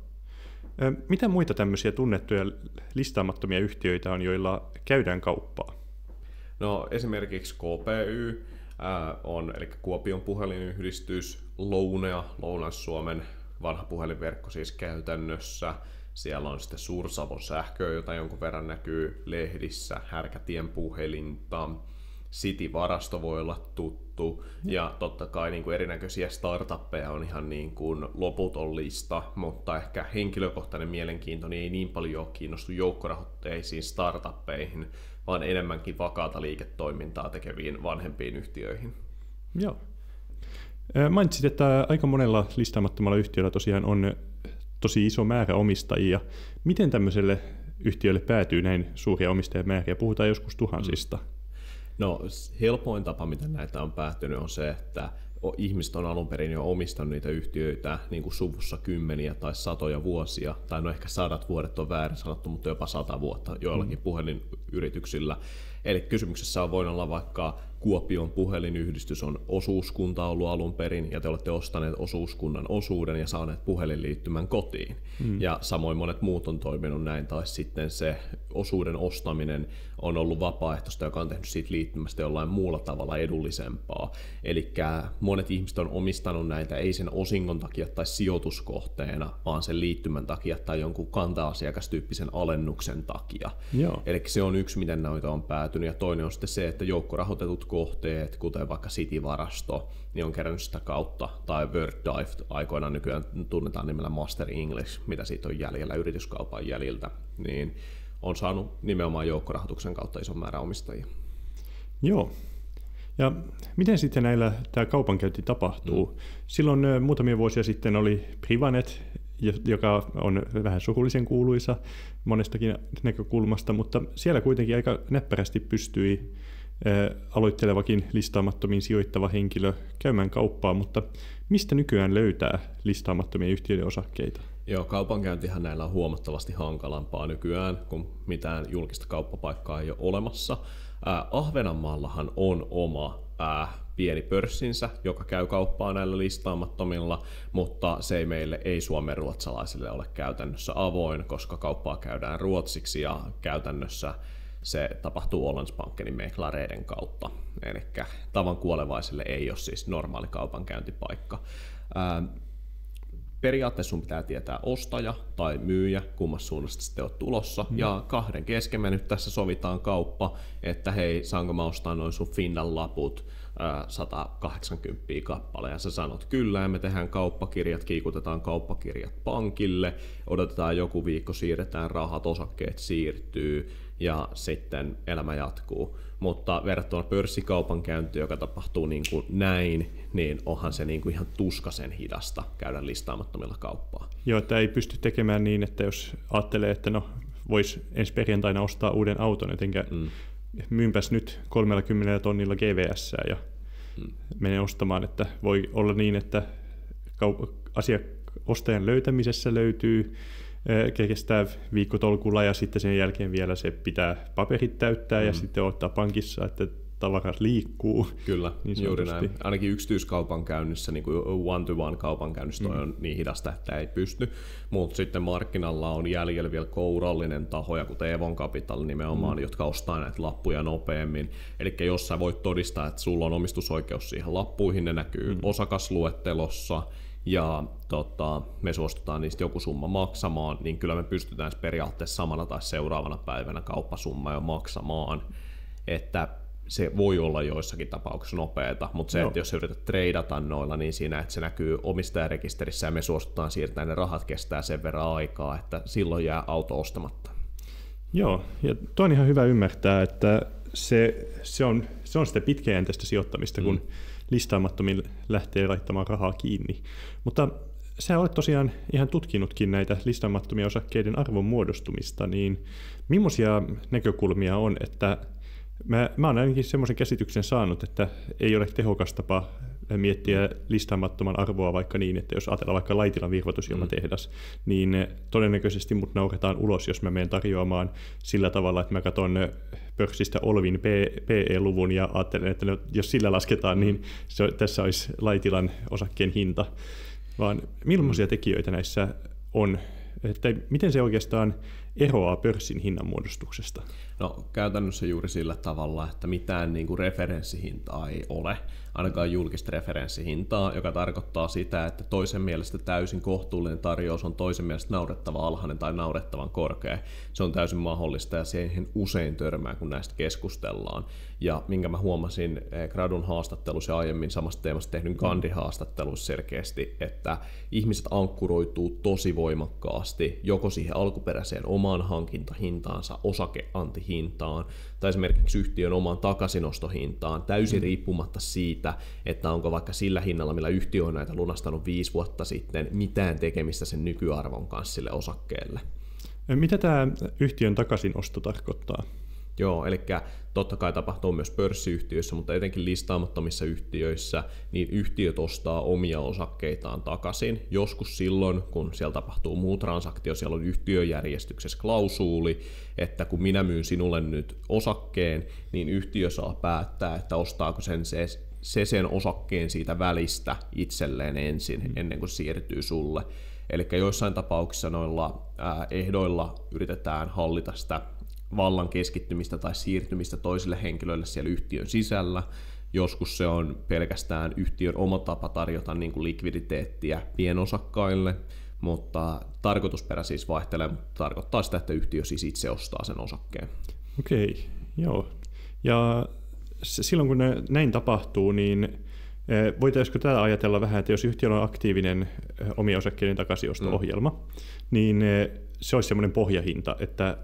Mitä muita tämmöisiä tunnettuja listaamattomia yhtiöitä on, joilla käydään kauppaa? No esimerkiksi KPY on, eli Kuopion puhelinyhdistys, Lounea, Lounais-Suomen vanha puhelinverkko siis käytännössä. Siellä on sitten Suur-Savon sähköä, jota jonkun verran näkyy lehdissä, Härkätien puhelinta, City-varasto voi olla tuttu, ja totta kai niin kuin erinäköisiä startuppeja on ihan niin kuin loputon lista, mutta ehkä henkilökohtainen mielenkiinto niin ei niin paljon ole kiinnostu joukkorahoitteisiin startuppeihin, vaan enemmänkin vakaata liiketoimintaa tekeviin vanhempiin yhtiöihin. Joo. Mainitsit, että aika monella listaamattomalla yhtiöllä tosiaan on tosi iso määrä omistajia. Miten tämmöiselle yhtiölle päätyy näin suuria omistajamääriä? Puhutaan joskus tuhansista. No helpoin tapa, miten näitä on päättynyt, on se, että ihmiset on alun perin jo omistanut niitä yhtiöitä niin kuin suvussa kymmeniä tai satoja vuosia, tai no ehkä 100 vuodet on väärin sanottu, mutta jopa 100 vuotta joillakin puhelinyrityksillä. Eli kysymyksessä on voinut olla vaikka Kuopion puhelinyhdistys on osuuskunta ollut alun perin, ja te olette ostaneet osuuskunnan osuuden ja saaneet puhelinliittymän kotiin. Ja samoin monet muut on toiminut näin, tai sitten se osuuden ostaminen on ollut vapaaehtoista, joka on tehnyt siitä liittymästä jollain muulla tavalla edullisempaa. Eli monet ihmiset on omistanut näitä ei sen osingon takia tai sijoituskohteena, vaan sen liittymän takia tai jonkun kanta-asiakastyyppisen alennuksen takia. Eli se on yksi, miten näitä on päätynyt, ja toinen on sitten se, että joukkorahoitetut kohteet, kuten vaikka City-varasto, niin on kerännyt sitä kautta, tai WordDive aikoinaan nykyään tunnetaan nimellä Master English, mitä siitä on jäljellä yrityskaupan jäljiltä, niin on saanut nimenomaan joukkorahoituksen kautta ison määrän omistajia. Joo. Ja miten sitten näillä tämä kaupankäynti tapahtuu? Silloin muutamia vuosia sitten oli Privanet, joka on vähän surullisen kuuluisa monestakin näkökulmasta, mutta siellä kuitenkin aika näppärästi pystyi aloittelevakin listaamattomiin sijoittava henkilö käymään kauppaa, mutta mistä nykyään löytää listaamattomia yhtiöiden osakkeita? Joo, kaupankäyntihän näillä on huomattavasti hankalampaa nykyään, kun mitään julkista kauppapaikkaa ei ole olemassa, Ahvenanmaallahan on oma pieni pörssinsä, joka käy kauppaa näillä listaamattomilla, mutta se ei meille, ei suomenruotsalaisille ole käytännössä avoin, koska kauppaa käydään ruotsiksi ja käytännössä se tapahtuu Ålandsbankenin meklareiden kautta. Eli tavan kuolevaisille ei ole siis normaali kaupankäyntipaikka. Periaatteessa sun pitää tietää ostaja tai myyjä, kummassa suunnasta sitten olet tulossa, ja kahden kesken me nyt tässä sovitaan kauppa, että hei, saanko mä ostaa noin sun Findan laput 180 kappale, ja sä sanot kyllä, ja me tehdään kauppakirjat, kiikutetaan kauppakirjat pankille, odotetaan joku viikko, siirretään rahat, osakkeet siirtyy, ja sitten elämä jatkuu. Mutta verrattuna pörssikaupankäyntiin, joka tapahtuu niin kuin näin, niin onhan se niin kuin ihan tuskaisen hidasta käydä listaamattomilla kauppaa. Joo, että ei pysty tekemään niin, että jos ajattelee, että no voisi ensi perjantaina ostaa uuden auton, jotenkä myynpäs nyt 30 tonnilla GVS ja menen ostamaan, että voi olla niin, että ostajan löytämisessä löytyy, kestää viikkotolkulla ja sitten sen jälkeen vielä se pitää paperit täyttää ja sitten ottaa pankissa, että tavarat liikkuu. Kyllä, niin juuri näin. Ainakin yksityiskaupankäynnissä, niin kuin one-to-one kaupankäynnissä on niin hidasta, että ei pysty. Mutta sitten markkinalla on jäljellä vielä kourallinen tahoja, kuten Evon Capital nimenomaan, jotka ostaa näitä lappuja nopeammin. Eli jos sä voit todistaa, että sulla on omistusoikeus siihen lappuihin, ne näkyy osakasluettelossa, ja me suostutaan niistä joku summa maksamaan, niin kyllä me pystytään periaatteessa samana tai seuraavana päivänä kauppasumma jo maksamaan. Että se voi olla joissakin tapauksissa nopeata, mutta se, että jos yrität treidata noilla, niin siinä, että se näkyy omistajarekisterissä ja me suostutaan siirtämään, ne rahat kestää sen verran aikaa, että silloin jää auto ostamatta. Joo, ja toi on ihan hyvä ymmärtää, että se on sitä pitkäjänteistä sijoittamista, kun listaamattomille lähtee laittamaan rahaa kiinni. Mutta sä olet tosiaan ihan tutkinutkin näitä listaamattomia osakkeiden arvon muodostumista, niin millaisia näkökulmia on, että mä oon ainakin semmoisen käsityksen saanut, että ei ole tehokas tapa miettiä listaamattoman arvoa vaikka niin, että jos ajatellaan vaikka Laitilan virvoitusjuomatehdas, niin todennäköisesti mut nauretaan ulos, jos mä menen tarjoamaan sillä tavalla, että mä katson pörssistä Olvin PE-luvun ja ajattelen, että jos sillä lasketaan, niin tässä olisi Laitilan osakkeen hinta. Vaan millaisia tekijöitä näissä on? Että miten se oikeastaan eroaa pörssin hinnanmuodostuksesta? No käytännössä juuri sillä tavalla, että mitään niin kuin referenssihintaa ei ole, ainakaan julkista referenssihintaa, joka tarkoittaa sitä, että toisen mielestä täysin kohtuullinen tarjous on toisen mielestä naurettava alhainen tai naurettavan korkea. Se on täysin mahdollista ja siihen usein törmää, kun näistä keskustellaan. Ja minkä mä huomasin Gradun haastattelussa ja aiemmin samasta teemasta tehdyn Gandhi-haastattelussa selkeästi, että ihmiset ankkuroituu tosi voimakkaasti joko siihen alkuperäiseen omaan hankintahintaansa, osakeantihintaan, tai esimerkiksi yhtiön omaan takaisinostohintaan, täysin riippumatta siitä, että onko vaikka sillä hinnalla, millä yhtiö on näitä lunastanut 5 vuotta sitten, mitään tekemistä sen nykyarvon kanssa sille osakkeelle. Mitä tämä yhtiön takaisinosto tarkoittaa? Joo, eli totta kai tapahtuu myös pörssiyhtiöissä, mutta etenkin listaamattomissa yhtiöissä, niin yhtiöt ostaa omia osakkeitaan takaisin. Joskus silloin, kun siellä tapahtuu muu transaktio, siellä on yhtiöjärjestyksessä klausuuli, että kun minä myyn sinulle nyt osakkeen, niin yhtiö saa päättää, että ostaako sen osakkeen siitä välistä itselleen ensin, ennen kuin siirtyy sulle. Eli joissain tapauksissa noilla ehdoilla yritetään hallita sitä vallan keskittymistä tai siirtymistä toisille henkilöille siellä yhtiön sisällä. Joskus se on pelkästään yhtiön oma tapa tarjota niin kuin likviditeettiä pienosakkaille, mutta tarkoitusperä siis vaihtelee, mutta tarkoittaa sitä, että yhtiö siis itse ostaa sen osakkeen. Okei, joo. Ja silloin kun näin tapahtuu, niin voitaisiinko tätä ajatella vähän, että jos yhtiöllä on aktiivinen omien osakkeiden takaisinosto-ohjelma, niin se olisi semmoinen pohjahinta, että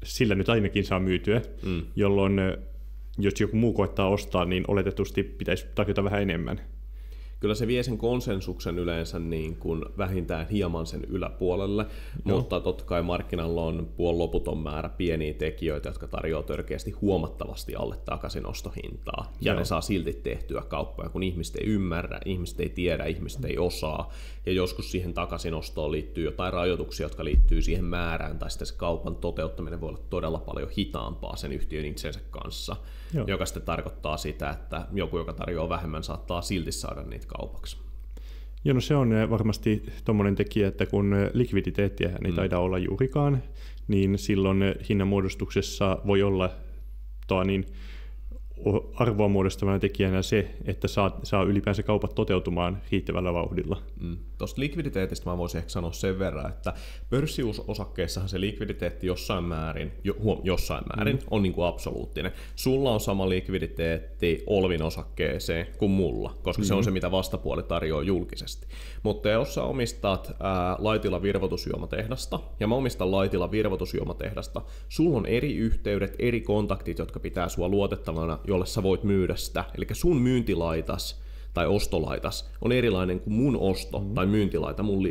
sillä nyt ainakin saa myytyä, jolloin jos joku muu koettaa ostaa, niin oletetusti pitäisi tarjota vähän enemmän. kyllä se vie sen konsensuksen yleensä niin kuin vähintään hieman sen yläpuolelle, mutta totta kai markkinalla on loputon määrä pieniä tekijöitä, jotka tarjoaa törkeästi huomattavasti alle takaisinostohintaa, ja ne saa silti tehtyä kauppoja, kun ihmiset ei ymmärrä, ihmiset ei tiedä, ihmiset ei osaa, ja joskus siihen takaisinostoon liittyy jotain rajoituksia, jotka liittyy siihen määrään, tai sitten se kaupan toteuttaminen voi olla todella paljon hitaampaa sen yhtiön itsensä kanssa, joka sitten tarkoittaa sitä, että joku, joka tarjoaa vähemmän, saattaa silti saada niitä kaupaksi. Joo, no se on varmasti tommoinen tekijä, että kun likviditeettiä ei taida olla juurikaan, niin silloin hinnanmuodostuksessa voi olla arvoa muodostavana tekijänä se, että saa ylipäänsä kaupat toteutumaan riittävällä vauhdilla. Tuosta likviditeetistä mä voisin ehkä sanoa sen verran, että pörssiosakkeissahan se likviditeetti jossain määrin on niin kuin absoluuttinen. Sulla on sama likviditeetti Olvin osakkeeseen kuin mulla, koska se on se, mitä vastapuoli tarjoaa julkisesti. Mutta jos sä omistat Laitila virvoitusjuomatehdasta, ja mä omistan Laitila virvoitusjuomatehdasta, sulla on eri yhteydet, eri kontaktit, jotka pitää sua luotettavana, jolle sä voit myydä sitä. Eli sun myyntilaitas tai ostolaitas on erilainen kuin mun osto tai myyntilaita mun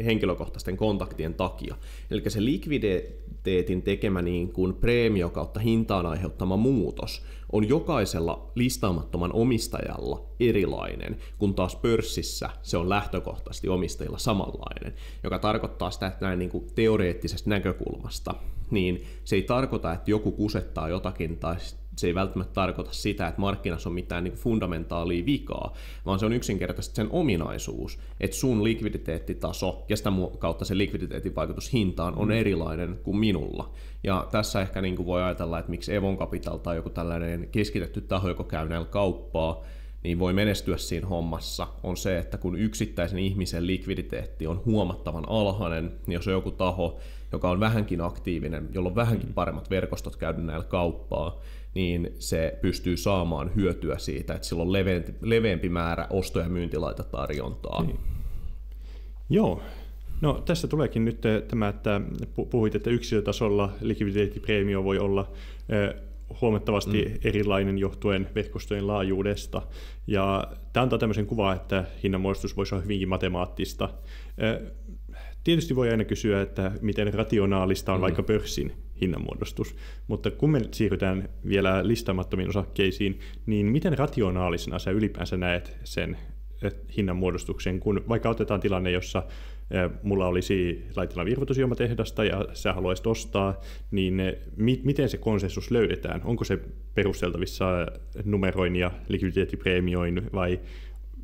henkilökohtaisten kontaktien takia. Eli se likviditeetin tekemä niin kuin preemio kautta hintaan aiheuttama muutos on jokaisella listaamattoman omistajalla erilainen, kun taas pörssissä se on lähtökohtaisesti omistajilla samanlainen, joka tarkoittaa sitä, että näin niin kuin teoreettisesta näkökulmasta, niin se ei tarkoita, että joku kusettaa jotakin tai se ei välttämättä tarkoita sitä, että markkinassa on mitään niin kuin fundamentaalia vikaa, vaan se on yksinkertaisesti sen ominaisuus, että sun likviditeettitaso ja sitä kautta se likviditeetin vaikutus hintaan on erilainen kuin minulla. Ja tässä ehkä niin kuin voi ajatella, että miksi Evon Capital tai joku tällainen keskitetty taho, joka käy näillä kauppaa, niin voi menestyä siinä hommassa, on se, että kun yksittäisen ihmisen likviditeetti on huomattavan alhainen, niin jos on joku taho, joka on vähänkin aktiivinen, jolla on vähänkin paremmat verkostot käydä näillä kauppaa, niin se pystyy saamaan hyötyä siitä, että sillä on leveämpi määrä osto- ja myyntilaita tarjontaa. Niin. Joo. No tässä tuleekin nyt tämä, että puhuit, että yksilötasolla likviditeettipreemio voi olla huomattavasti erilainen johtuen verkostojen laajuudesta. Ja tämä antaa tämmöisen kuvan, että hinnanmuodostus voisi olla hyvinkin matemaattista. Tietysti voi aina kysyä, että miten rationaalista on vaikka pörssin hinnanmuodostus, mutta kun me siirrytään vielä listaamattomiin osakkeisiin, niin miten rationaalisena sä ylipäänsä näet sen hinnanmuodostuksen, kun vaikka otetaan tilanne, jossa mulla olisi Laitilan virvoitusjuomatehdasta ja sä haluaisit ostaa, niin miten se konsensus löydetään? Onko se perusteltavissa numeroin ja likviditeettipreemioin vai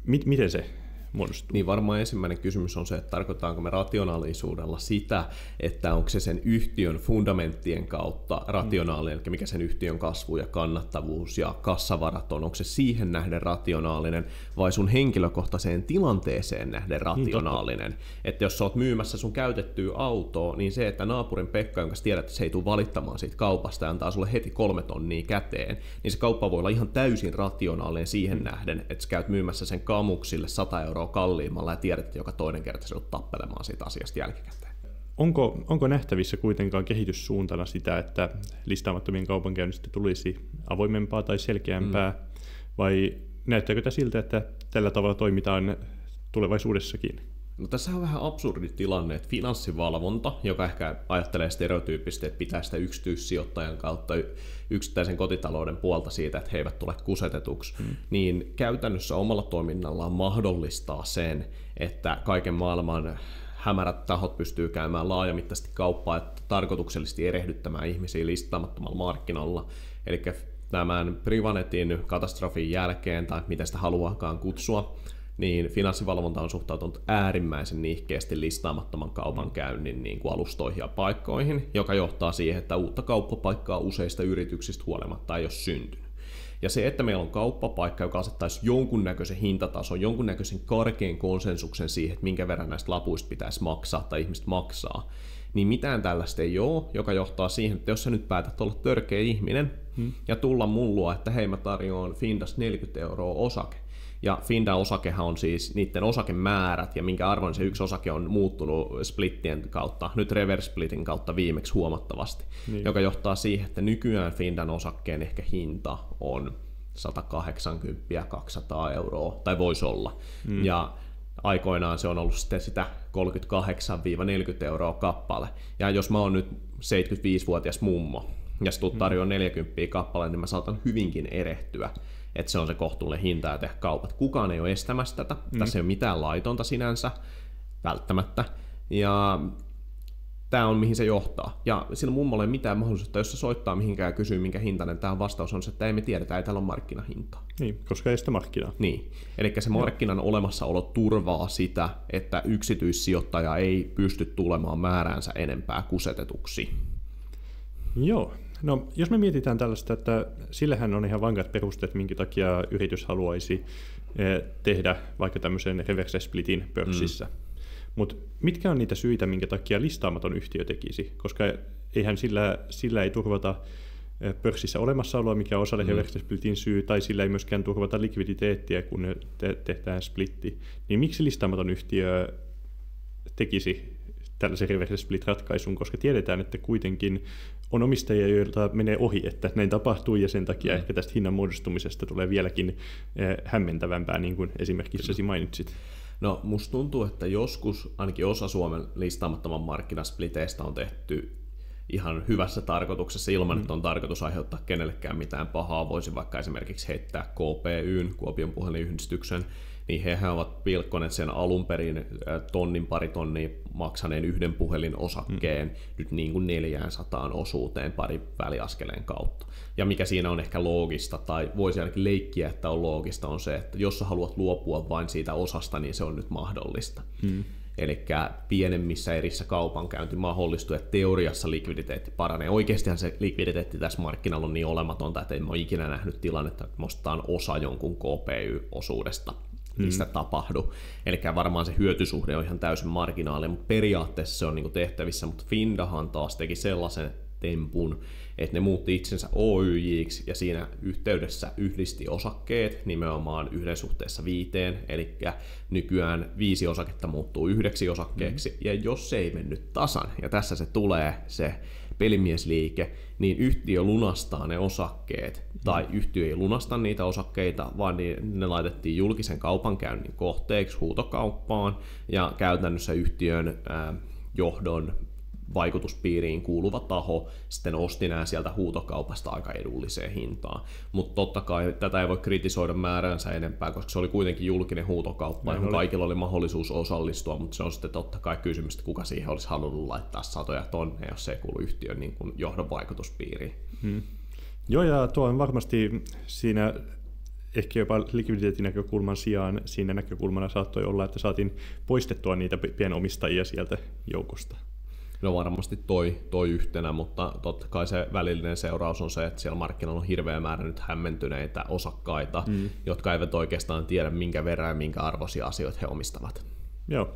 miten se muodostuu? Niin varmaan ensimmäinen kysymys on se, että tarkoitaanko me rationaalisuudella sitä, että onko se sen yhtiön fundamenttien kautta rationaalinen, eli mikä sen yhtiön kasvu ja kannattavuus ja kassavarat on, onko se siihen nähden rationaalinen vai sun henkilökohtaiseen tilanteeseen nähden rationaalinen. Että jos sä oot myymässä sun käytettyä autoa, niin se, että naapurin Pekka, jonka sä tiedät, että se ei tule valittamaan siitä kaupasta ja antaa sulle heti 3 tonnia käteen, niin se kauppa voi olla ihan täysin rationaalinen siihen nähden, että sä käyt myymässä sen kamuksille 100 € kalliimmalla ja tiedät, että joka toinen kerta se on tappelemaan siitä asiasta jälkikäteen. Onko nähtävissä kuitenkaan kehityssuuntana sitä, että listaamattomien kaupankäynnistä tulisi avoimempaa tai selkeämpää, vai näyttääkö tämä siltä, että tällä tavalla toimitaan tulevaisuudessakin? No tässä on vähän absurdi tilanne, että finanssivalvonta, joka ehkä ajattelee stereotyyppisesti, että pitää sitä yksityissijoittajan kautta yksittäisen kotitalouden puolta siitä, että he eivät tule kusetetuksi, niin käytännössä omalla toiminnallaan mahdollistaa sen, että kaiken maailman hämärät tahot pystyy käymään laajamittaisesti kauppaa, että tarkoituksellisesti erehdyttämään ihmisiä listaamattomalla markkinalla. Eli tämän Privanetin katastrofin jälkeen, tai miten sitä haluaakaan kutsua, niin finanssivalvonta on suhtautunut äärimmäisen nihkeästi listaamattoman kaupankäynnin niin kuin alustoihin ja paikkoihin, joka johtaa siihen, että uutta kauppapaikkaa useista yrityksistä huolimatta ei ole syntynyt. Ja se, että meillä on kauppapaikka, joka asettaisi jonkunnäköisen hintatason, jonkunnäköisen karkean konsensuksen siihen, että minkä verran näistä lapuista pitäisi maksaa tai ihmiset maksaa, niin mitään tällaista ei ole, joka johtaa siihen, että jos sä nyt päätät olla törkeä ihminen ja tulla mullua, että hei mä tarjoan Findas 40 € osake, ja Finda-osakehan on siis niiden osakemäärät ja minkä arvon se yksi osake on muuttunut splittien kautta, nyt reverse splitin kautta viimeksi huomattavasti, joka johtaa siihen, että nykyään Findan osakkeen ehkä hinta on 180-200 euroa, tai voisi olla. Ja aikoinaan se on ollut sitten sitä 38-40 euroa kappale. Ja jos mä oon nyt 75-vuotias mummo, ja sitten tarjoaa 40 kappale, niin mä saatan hyvinkin erehtyä, että se on se kohtuullinen hinta ja tehdä kaupat. Kukaan ei ole estämässä tätä. Tässä ei ole mitään laitonta sinänsä, välttämättä. Ja tämä on mihin se johtaa. Ja sillä mummolla ei mitään mahdollisuutta, jos se soittaa mihinkään ja kysyy minkä hintainen, tämä vastaus on se, että ei me tiedetä, ei täällä ole markkinahintaa. Niin, koska ei sitä markkinaa. Niin, eli se markkinan olemassaolo turvaa sitä, että yksityissijoittaja ei pysty tulemaan määräänsä enempää kusetetuksi. Joo. No, jos me mietitään tällaista, että sillähän on ihan vankat perusteet, minkä takia yritys haluaisi tehdä vaikka tämmöisen reverse splitin pörssissä. Mutta mitkä on niitä syitä, minkä takia listaamaton yhtiö tekisi? Koska eihän sillä ei turvata pörssissä olemassaoloa, mikä on osa reverse splitin syy, tai sillä ei myöskään turvata likviditeettiä, kun tehdään splitti. Niin miksi listaamaton yhtiö tekisi tällaisen reverse split-ratkaisun, koska tiedetään, että kuitenkin on omistajia, joilta menee ohi, että näin tapahtuu, ja sen takia ehkä tästä hinnan muodostumisesta tulee vieläkin hämmentävämpää, niin kuin esimerkiksi mainitsit. No, musta tuntuu, että joskus ainakin osa Suomen listaamattoman markkinaspliteistä on tehty ihan hyvässä tarkoituksessa ilman, että on tarkoitus aiheuttaa kenellekään mitään pahaa. Voisi vaikka esimerkiksi heittää KPY:n, Kuopion puhelinyhdistyksen, niin hehän ovat pilkkoneet sen alun perin pari tonnia maksaneen yhden puhelinosakkeen nyt niin kuin 400 osuuteen pari väliaskeleen kautta. Ja mikä siinä on ehkä loogista, tai voisi ainakin leikkiä, että on loogista, on se, että jos sä haluat luopua vain siitä osasta, niin se on nyt mahdollista. Eli pienemmissä erissä kaupankäynti mahdollistuu, että teoriassa likviditeetti paranee. Oikeastihan se likviditeetti tässä markkinalla on niin olematonta, että en ole ikinä nähnyt tilannetta, että nostetaan osa jonkun KPY-osuudesta. Mistä tapahdu. Eli varmaan se hyötysuhde on ihan täysin marginaali, mutta periaatteessa se on niin kuin tehtävissä, mutta Findahan taas teki sellaisen tempun, että ne muutti itsensä OYJ:ksi ja siinä yhteydessä yhdisti osakkeet nimenomaan 1:5, eli nykyään 5 osaketta muuttuu 1 osakkeeksi, ja jos se ei mennyt tasan, ja tässä se tulee se pelimiesliike, niin yhtiö lunastaa ne osakkeet, tai yhtiö ei lunasta niitä osakkeita, vaan ne laitettiin julkisen kaupankäynnin kohteeksi huutokauppaan, ja käytännössä yhtiön johdon vaikutuspiiriin kuuluva taho sitten osti nämä sieltä huutokaupasta aika edulliseen hintaan. Mutta totta kai tätä ei voi kritisoida määränsä enempää, koska se oli kuitenkin julkinen huutokauppa, johon kaikilla oli mahdollisuus osallistua, mutta se on sitten totta kai kysymys, että kuka siihen olisi halunnut laittaa satoja tonneja, jos se ei kuulu yhtiön niin kuin johdon vaikutuspiiriin. Joo, ja tuo on varmasti siinä ehkä jopa likviditeetin näkökulman sijaan siinä näkökulmana saattoi olla, että saatiin poistettua niitä pienomistajia sieltä joukosta. No varmasti toi yhtenä, mutta totta kai se välillinen seuraus on se, että siellä markkinoilla on hirveä määrä nyt hämmentyneitä osakkaita, jotka eivät oikeastaan tiedä minkä verran ja minkä arvoisia asioita he omistavat. Joo.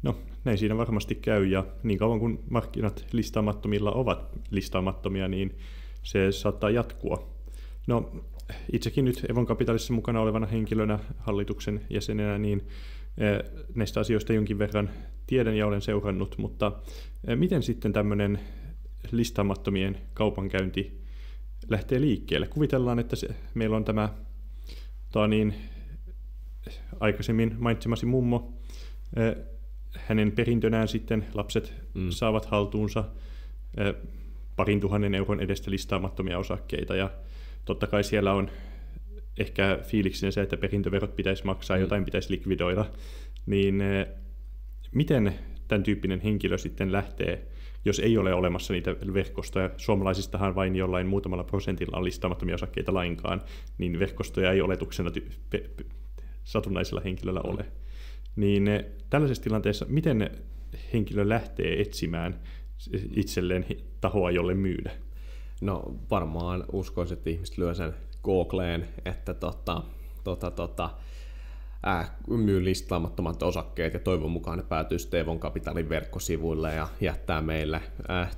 No, näin siinä varmasti käy, ja niin kauan kun markkinat listaamattomilla ovat listaamattomia, niin se saattaa jatkua. No, itsekin nyt Evon Capitalissa mukana olevana henkilönä, hallituksen jäsenenä, niin näistä asioista jonkin verran tiedän ja olen seurannut, mutta miten sitten tämmöinen listaamattomien kaupankäynti lähtee liikkeelle? Kuvitellaan, että meillä on tämä aikaisemmin mainitsemasi mummo, hänen perintönään sitten lapset saavat haltuunsa 2 000 euron edestä listaamattomia osakkeita, ja totta kai siellä on ehkä fiiliksen se, että perintöverot pitäisi maksaa, jotain pitäisi likvidoida, niin miten tämän tyyppinen henkilö sitten lähtee, jos ei ole olemassa niitä verkostoja? Suomalaisistahan vain jollain muutamalla prosentilla on listaamattomia osakkeita lainkaan, niin verkostoja ei oletuksena satunnaisella henkilöllä ole. Niin tällaisessa tilanteessa, miten henkilö lähtee etsimään itselleen tahoa, jolle myydä? No varmaan uskoisin, että ihmiset lyö sen Googleen, että myy listaamattomat osakkeet, ja toivon mukaan ne päätyy Evon Capitalin verkkosivuille ja jättää meille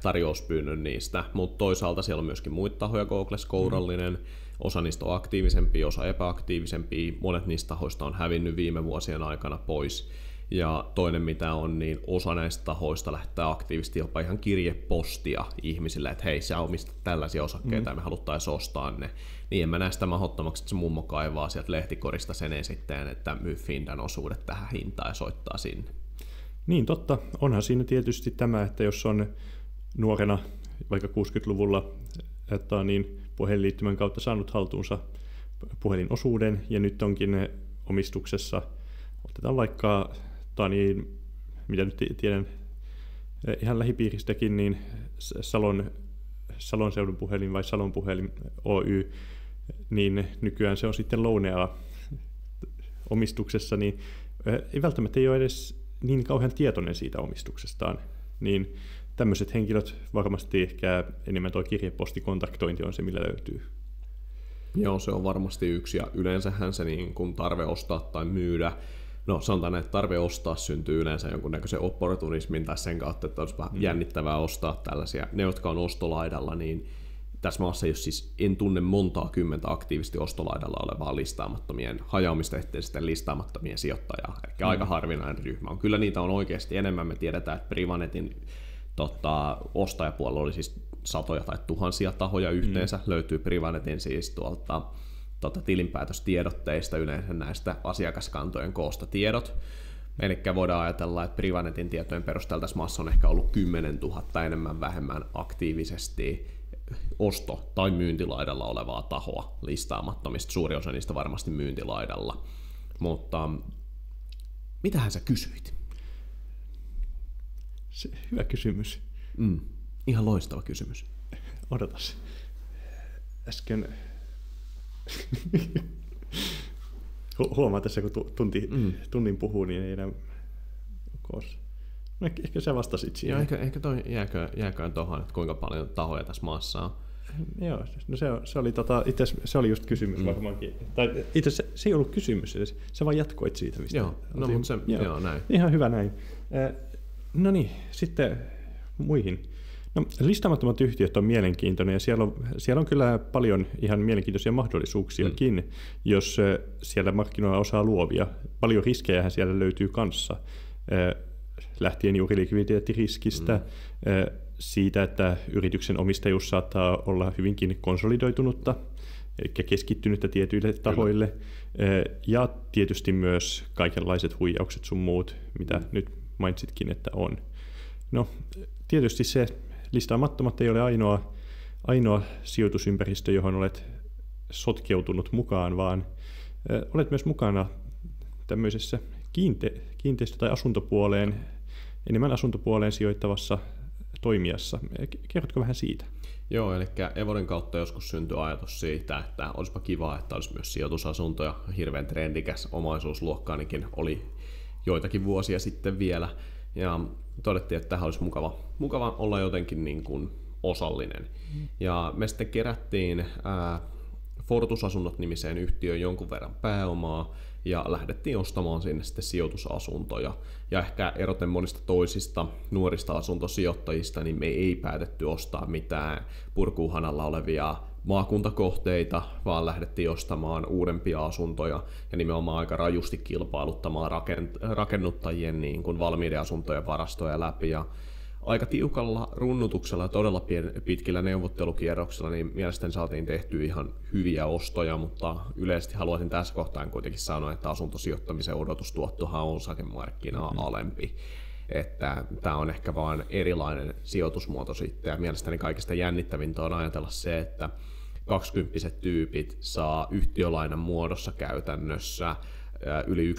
tarjouspyynnön niistä, mutta toisaalta siellä on myöskin muita tahoja, Googles, Kourallinen, osa niistä on aktiivisempia, osa epäaktiivisempia, monet niistä tahoista on hävinnyt viime vuosien aikana pois, Ja toinen mitä on, niin osa näistä tahoista lähettää aktiivisesti jopa ihan kirjepostia ihmisille, että hei, sä omistat tällaisia osakkeita ja me haluttaisiin ostaa ne. Niin en mä näe sitä mahdottomaksi, että se mummo kaivaa sieltä lehtikorista sen esitteen, että myy Findan osuudet tähän hintaan ja soittaa sinne. Niin totta, onhan siinä tietysti tämä, että jos on nuorena vaikka 60-luvulla niin puhelinliittymän kautta saanut haltuunsa puhelinosuuden ja nyt onkin omistuksessa, otetaan vaikka, niin, mitä nyt tiedän ihan lähipiiristäkin, niin Salon seudun puhelin vai Salon puhelin Oy, niin nykyään se on sitten Lounea omistuksessa, niin ei ole edes niin kauhean tietoinen siitä omistuksestaan, niin tämmöiset henkilöt varmasti ehkä enemmän tuo kirjepostikontaktointi on se, millä löytyy. Joo, se on varmasti yksi, ja yleensähän se niin kun tarve ostaa tai myydä, no sanotaan, että tarve ostaa syntyy yleensä jonkunnäköisen opportunismin tai sen kautta, että olisi vähän jännittävää ostaa tällaisia. Ne, jotka on ostolaidalla, niin tässä maassa jos siis en tunne montaa kymmentä aktiivisesti ostolaidalla olevaa listaamattomien, hajaomisteisten listaamattomien sijoittajaa. Eli aika harvinainen ryhmä on. Kyllä niitä on oikeasti enemmän. Me tiedetään, että Privanetin ostajapuolella oli siis satoja tai tuhansia tahoja yhteensä. Löytyy Privanetin siis tuolta tilinpäätöstiedotteista yleensä näistä asiakaskantojen koosta tiedot. Eli voidaan ajatella, että Privanetin tietojen perusteella tässä maassa on ehkä ollut 10 000 enemmän vähemmän aktiivisesti osto- tai myyntilaidalla olevaa tahoa listaamattomista. Suuri osa niistä varmasti myyntilaidalla. Mutta mitähän sä kysyit? Hyvä kysymys. Ihan loistava kysymys. Odotas. Äsken huomaa tässä, kun tunnin puhuu, niin ei enää koossa. No, ehkä sä vastasit siihen. Joo, ehkä toi jääköön tuohon, että kuinka paljon tahoja tässä maassa on. Joo, no se oli itse asiassa se oli just kysymys varmaankin. Tai itse asiassa se ei ollut kysymys edes, sä vaan jatkoit siitä. Mistä joo, no mutta se, joo, näin. Ihan hyvä näin. No niin, sitten muihin. No, listaamattomat yhtiöt on mielenkiintoinen ja siellä on kyllä paljon ihan mielenkiintoisia mahdollisuuksiakin, jos siellä markkinoilla osaa luovia. Paljon riskejähän siellä löytyy kanssa, lähtien juuri likviditeettiriskistä, siitä, että yrityksen omistajuus saattaa olla hyvinkin konsolidoitunutta, eli keskittynyttä tietyille tahoille, ja tietysti myös kaikenlaiset huijaukset sun muut, mitä nyt mainitsitkin, että on. No, tietysti se listaamattomat ei ole ainoa sijoitusympäristö, johon olet sotkeutunut mukaan, vaan olet myös mukana tämmöisessä kiinteistö- tai asuntopuoleen, enemmän asuntopuoleen sijoittavassa toimijassa. Kerrotko vähän siitä? Joo, eli Evorin kautta joskus syntyi ajatus siitä, että olisipa kiva, että olisi myös sijoitusasuntoja. Hirveän trendikäs omaisuusluokkaanikin oli joitakin vuosia sitten vielä. Ja todettiin, että tähän olisi mukava olla jotenkin niin kuin osallinen. Ja me sitten kerättiin Fortus-asunnot-nimiseen yhtiöön jonkun verran pääomaa ja lähdettiin ostamaan sinne sitten sijoitusasuntoja. Ja ehkä eroten monista toisista nuorista asuntosijoittajista, niin me ei päätetty ostaa mitään purkuuhanalla olevia maakuntakohteita, vaan lähdettiin ostamaan uudempia asuntoja ja nimenomaan aika rajusti kilpailuttamaan rakennuttajien niin kuin valmiiden asuntojen varastoja läpi. Ja aika tiukalla runnutuksella ja todella pitkillä neuvottelukierroksilla niin mielestäni saatiin tehtyä ihan hyviä ostoja, mutta yleisesti haluaisin tässä kohtaan kuitenkin sanoa, että asuntosijoittamisen odotustuottohan on osakemarkkinaa alempi. Että tämä on ehkä vain erilainen sijoitusmuoto sitten, ja mielestäni kaikista jännittävintä on ajatella se, että 20-vuotiaat tyypit saa yhtiölainan muodossa käytännössä yli 1,6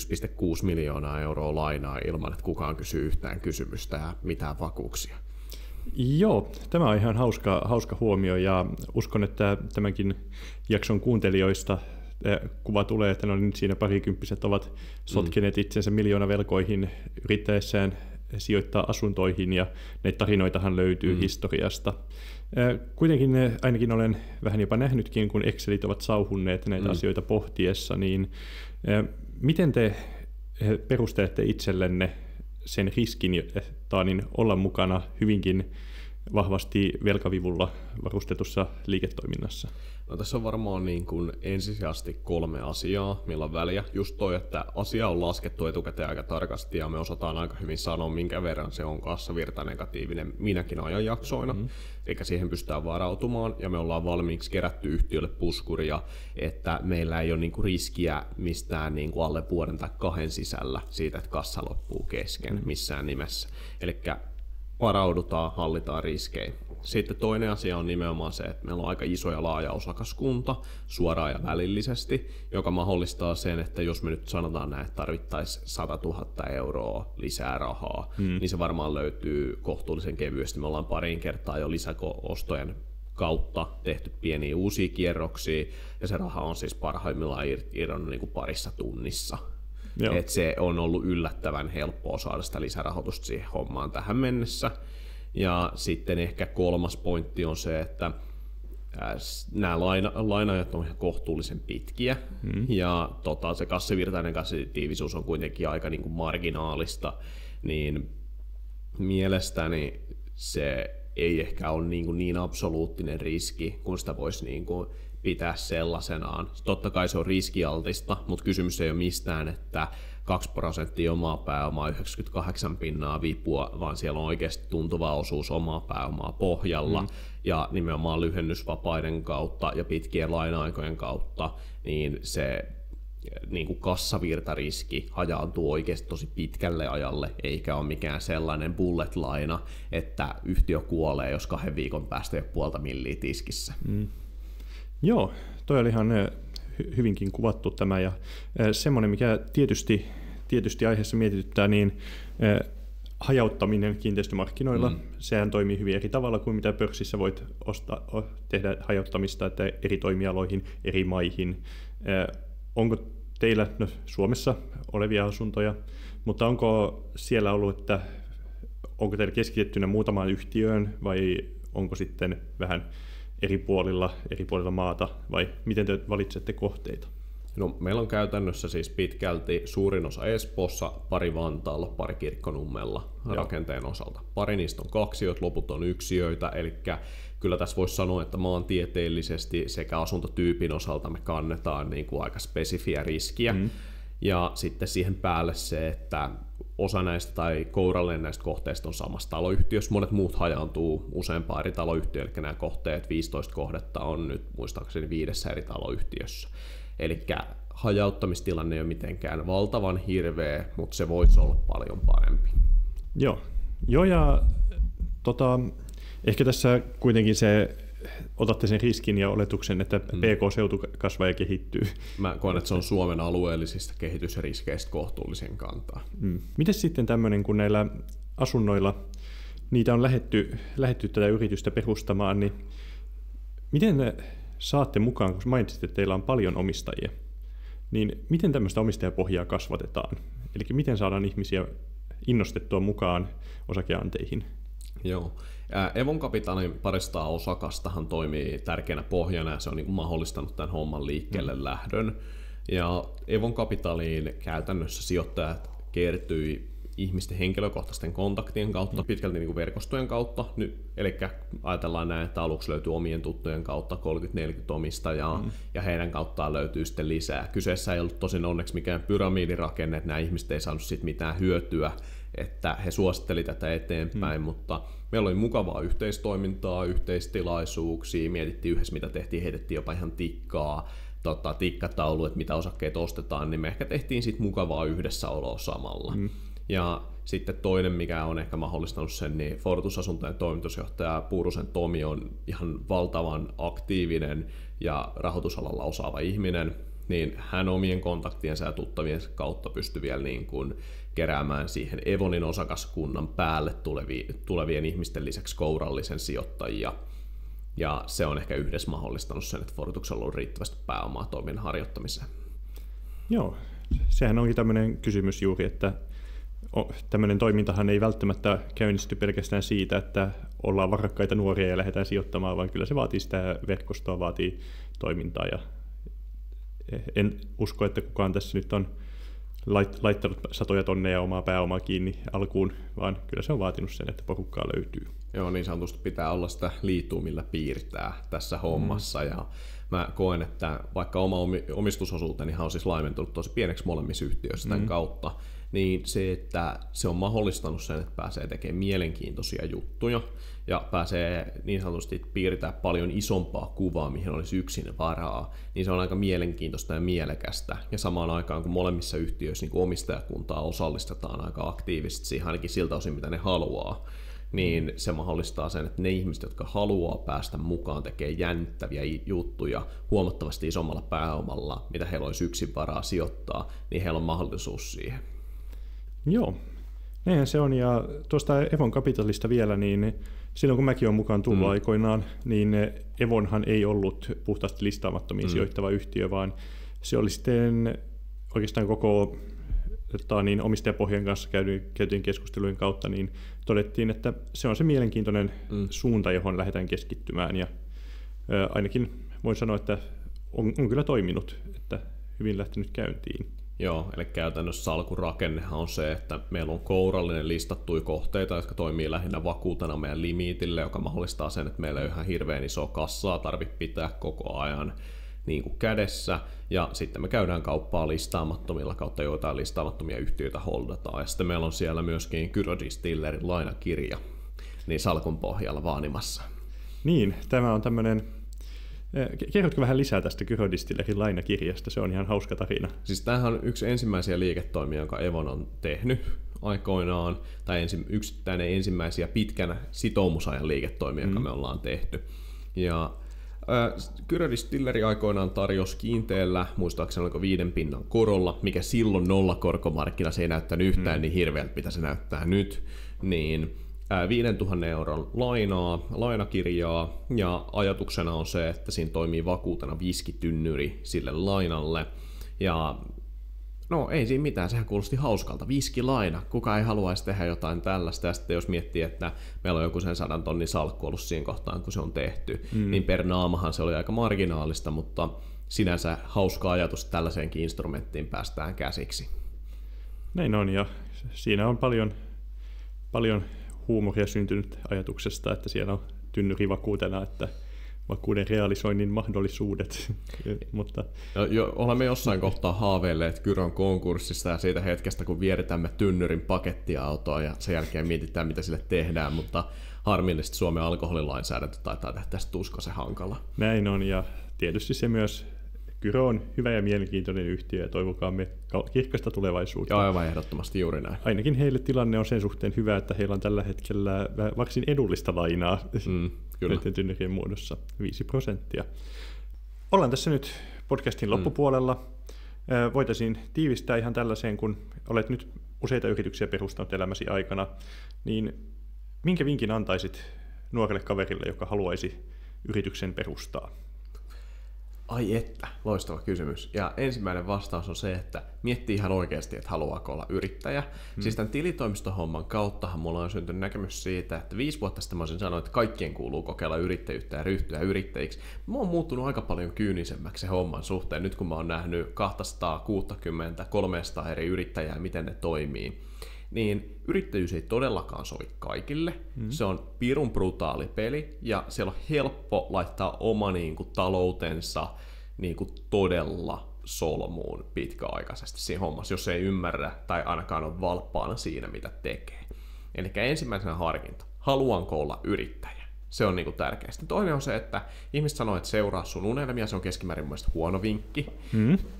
miljoonaa euroa lainaa ilman, että kukaan kysyy yhtään kysymystä ja mitään vakuuksia. Joo, tämä on ihan hauska huomio, ja uskon, että tämänkin jakson kuuntelijoista kuva tulee, että no nyt siinä parikymppiset ovat sotkeneet itsensä miljoonavelkoihin yrittäessään sijoittaa asuntoihin, ja näitä tarinoitahan löytyy historiasta. Kuitenkin ainakin olen vähän jopa nähnytkin, kun Excelit ovat sauhunneet näitä asioita pohtiessa, niin miten te perustelette itsellenne sen riskin, niin olla mukana hyvinkin vahvasti velkavivulla varustetussa liiketoiminnassa? No, tässä on varmaan niin kuin ensisijaisesti 3 asiaa, millä on väliä. Just toi, että asia on laskettu etukäteen aika tarkasti ja me osataan aika hyvin sanoa, minkä verran se on kassavirta negatiivinen minäkin ajanjaksoina. Eikä siihen pystytään varautumaan ja me ollaan valmiiksi kerätty yhtiölle puskuria, että meillä ei ole niin kuin riskiä mistään niin kuin alle vuoden tai 2 sisällä siitä, että kassa loppuu kesken missään nimessä. Elikkä varaudutaan, hallitaan riskejä. Sitten toinen asia on nimenomaan se, että meillä on aika iso ja laaja osakaskunta suoraan ja välillisesti, joka mahdollistaa sen, että jos me nyt sanotaan näin, että tarvittaisiin 100 000 euroa lisää rahaa, niin se varmaan löytyy kohtuullisen kevyesti. Me ollaan pariin kertaa jo lisäostojen kautta tehty pieniä uusia kierroksia, ja se raha on siis parhaimmillaan irronnut niin kuin parissa tunnissa. Et se on ollut yllättävän helppoa saada sitä lisärahoitusta siihen hommaan tähän mennessä. Ja sitten ehkä 3. pointti on se, että nämä lainaajat on ihan kohtuullisen pitkiä, ja se kassivirtainen kassitiivisuus on kuitenkin aika niin kuin marginaalista, niin mielestäni se ei ehkä ole niin absoluuttinen riski, kun sitä voisi niin kuin pitää sellaisenaan. Totta kai se on riskialtista, mutta kysymys ei ole mistään, että 2% omaa pääomaa, 98% vipua, vaan siellä on oikeasti tuntuva osuus omaa pääomaa pohjalla, ja nimenomaan lyhennysvapaiden kautta ja pitkien laina-aikojen kautta, niin se niin kuin kassavirtariski hajaantuu oikeasti tosi pitkälle ajalle, eikä ole mikään sellainen bullet-laina, että yhtiö kuolee, jos 2 viikon päästä ei ole 0,5 milliä tiskissä. Joo, toi oli ihan hyvinkin kuvattu tämä, ja semmoinen, mikä tietysti aiheessa mietityttää, niin hajauttaminen kiinteistömarkkinoilla, sehän toimii hyvin eri tavalla kuin mitä pörssissä voit tehdä hajauttamista, että eri toimialoihin, eri maihin. Onko teillä Suomessa olevia asuntoja, mutta onko siellä ollut, että onko teillä keskitettynä muutamaan yhtiöön vai onko sitten vähän eri puolilla maata, vai miten te valitsette kohteita? No, meillä on käytännössä siis pitkälti suurin osa Espoossa, pari Vantaalla, pari Kirkkonummella rakenteen osalta. Pari niistä on kaksiöt, loput on yksiöitä, eli kyllä tässä voisi sanoa, että maantieteellisesti sekä asuntotyypin osalta me kannetaan niin kuin aika spesifiä riskiä. Ja sitten siihen päälle se, että osa näistä tai kourallinen näistä kohteista on samassa taloyhtiössä. Monet muut hajaantuu useampaan eri taloyhtiöön, eli nämä kohteet, 15 kohdetta on nyt muistaakseni 5 eri taloyhtiössä. Eli hajauttamistilanne ei ole mitenkään valtavan hirveä, mutta se voisi olla paljon parempi. Joo ja ehkä tässä kuitenkin otatte sen riskin ja oletuksen, että PK-seutu kasvaa ja kehittyy. Mä koen, että se on Suomen alueellisista kehitysriskeistä kohtuullisen kantaa. Miten sitten tämmöinen, kun näillä asunnoilla, niitä on lähdetty tätä yritystä perustamaan, niin miten saatte mukaan, kun mainitsitte, että teillä on paljon omistajia, niin miten tämmöistä omistajapohjaa kasvatetaan? Eli miten saadaan ihmisiä innostettua mukaan osakeanteihin? Joo. Evon Capitalin 200 osakastahan toimii tärkeänä pohjana ja se on niin kuin mahdollistanut tämän homman liikkeelle lähdön. Ja Evon Capitaliin käytännössä sijoittajat kertyi ihmisten henkilökohtaisten kontaktien kautta, pitkälti niin kuin verkostojen kautta. Eli ajatellaan näin, että aluksi löytyy omien tuttujen kautta 30-40 omistajaa ja heidän kauttaan löytyy sitten lisää. Kyseessä ei ollut tosin onneksi mikään pyramidirakenne, että nämä ihmiset ei saanut siitä mitään hyötyä, että he suositteli tätä eteenpäin, mutta meillä oli mukavaa yhteistoimintaa, yhteistilaisuuksia, mietittiin yhdessä mitä tehtiin, heitettiin jopa ihan tikkataulu, että mitä osakkeet ostetaan, niin me ehkä tehtiin sitten mukavaa yhdessäoloa samalla. Ja sitten toinen, mikä on ehkä mahdollistanut sen, niin Fortus-asuntojen toimitusjohtaja Puurusen Tomi on ihan valtavan aktiivinen ja rahoitusalalla osaava ihminen, niin hän omien kontaktiensa ja tuttaviensa kautta pystyi vielä niin kuin keräämään siihen Evonin osakaskunnan päälle tulevien ihmisten lisäksi kourallisen sijoittajia. Ja se on ehkä yhdessä mahdollistanut sen, että Fortuksella on ollut riittävästi pääomaa toiminnan harjoittamiseen. Joo, sehän onkin tämmöinen kysymys juuri, että tämmöinen toimintahan ei välttämättä käynnisty pelkästään siitä, että ollaan varakkaita nuoria ja lähdetään sijoittamaan, vaan kyllä se vaatii sitä verkostoa, vaatii toimintaa. Ja en usko, että kukaan tässä nyt on laittanut satoja tonneja omaa pääomaa kiinni alkuun, vaan kyllä se on vaatinut sen, että porukkaa löytyy. Joo, niin sanotusti pitää olla sitä liitua, millä piirtää tässä hommassa. Ja mä koen, että vaikka oma omistusosuuteni on siis laimentunut tosi pieneksi molemmissa yhtiöissä tämän kautta, niin se, että se on mahdollistanut sen, että pääsee tekemään mielenkiintoisia juttuja ja pääsee niin sanotusti piirtää paljon isompaa kuvaa, mihin olisi yksin varaa, niin se on aika mielenkiintoista ja mielekästä. Ja samaan aikaan, kun molemmissa yhtiöissä niin omistajakuntaa osallistetaan aika aktiivisesti siihen ainakin siltä osin, mitä ne haluaa, niin se mahdollistaa sen, että ne ihmiset, jotka haluaa päästä mukaan tekemään jännittäviä juttuja huomattavasti isommalla pääomalla, mitä heillä olisi yksin varaa sijoittaa, niin heillä on mahdollisuus siihen. Joo, näinhän se on. Ja tuosta Evon Capitalista vielä, niin silloin kun mäkin olen mukaan tullut aikoinaan, niin Evonhan ei ollut puhtaasti listaamattomia sijoittava yhtiö, vaan se oli sitten oikeastaan koko omistajapohjan kanssa käytyjen keskustelujen kautta, niin todettiin, että se on se mielenkiintoinen suunta, johon lähdetään keskittymään. Ja ainakin voin sanoa, että on kyllä toiminut, että hyvin lähtenyt käyntiin. Joo, eli käytännössä salkun rakennehan on se, että meillä on kourallinen listattuja kohteita, jotka toimii lähinnä vakuutena meidän limitille, joka mahdollistaa sen, että meillä ei ole ihan hirveän isoa kassaa tarvitse pitää koko ajan niin kuin kädessä, ja sitten me käydään kauppaa listaamattomilla kautta joitain listaamattomia yhtiöitä holdataan, ja sitten meillä on siellä myöskin Gyro Distillerin lainakirja niin salkun pohjalla vaanimassa. Niin, tämä on tämmöinen. Kerrotko vähän lisää tästä Gyro Distillerin lainakirjasta? Se on ihan hauska tarina. Siis tämähän on yksi ensimmäisiä liiketoimia, jonka Evon on tehnyt aikoinaan, tai yksittäinen ensimmäisiä pitkän sitoumusajan liiketoimia, joka me ollaan tehty. Ja Gyro Distilleri aikoinaan tarjosi kiinteällä, muistaakseni oliko 5% korolla, mikä silloin nollakorkomarkkina, se ei näyttänyt yhtään niin hirveältä, mitä se näyttää nyt, niin 5 000 € lainakirjaa, ja ajatuksena on se, että siinä toimii vakuutena viskitynnyri sille lainalle, ja no ei siinä mitään, sehän kuulosti hauskalta, viskilaina, kuka ei haluaisi tehdä jotain tällaista, ja sitten jos miettii, että meillä on joku sen 100 tonnin salkku ollut siinä kohtaan, kun se on tehty, niin per naamahan se oli aika marginaalista, mutta sinänsä hauska ajatus, että tällaiseenkin instrumenttiin päästään käsiksi. Näin on, ja siinä on paljon huumoria syntynyt ajatuksesta, että siellä on tynnyri vakuutena, että vakuuden realisoinnin mahdollisuudet. Mutta olemme jossain kohtaa haaveilleet Gyron konkurssista ja siitä hetkestä, kun vieritämme tynnyrin pakettiautoa ja sen jälkeen mietitään, mitä sille tehdään, mutta harmillisesti Suomen alkoholilainsäädäntö taitaa tehdä tästä tuskaisen hankala. Näin on, ja tietysti se myös Gyro on hyvä ja mielenkiintoinen yhtiö, ja toivokaamme kirkkaista tulevaisuutta. Ja aivan ehdottomasti juuri näin. Ainakin heille tilanne on sen suhteen hyvä, että heillä on tällä hetkellä varsin edullista lainaa näiden tynnyrien muodossa, 5%. Ollaan tässä nyt podcastin loppupuolella. Voitaisiin tiivistää ihan tällaiseen, kun olet nyt useita yrityksiä perustanut elämäsi aikana, niin minkä vinkin antaisit nuorelle kaverille, joka haluaisi yrityksen perustaa? Ai että, loistava kysymys. Ja ensimmäinen vastaus on se, että miettii ihan oikeasti, että haluaako olla yrittäjä. Siis tämän tilitoimistohomman kauttahan mulla on syntynyt näkemys siitä, että 5 vuotta sitten mä olisin sanonut, että kaikkien kuuluu kokeilla yrittäjyyttä ja ryhtyä yrittäjiksi. Mä oon muuttunut aika paljon kyynisemmäksi se homman suhteen, nyt kun mä oon nähnyt 260-300 eri yrittäjää, miten ne toimii. Niin yrittäjyys ei todellakaan sovi kaikille. Se on pirun brutaali peli, ja siellä on helppo laittaa oma taloutensa todella solmuun pitkäaikaisesti siinä hommassa, jos ei ymmärrä tai ainakaan ole valppaana siinä, mitä tekee. Eli ensimmäisenä harkinta, haluanko olla yrittäjä? Se on tärkeä. Sitten toinen on se, että ihmiset sanoo, että seuraa sun unelmia, se on keskimäärin mun mielestä huono vinkki.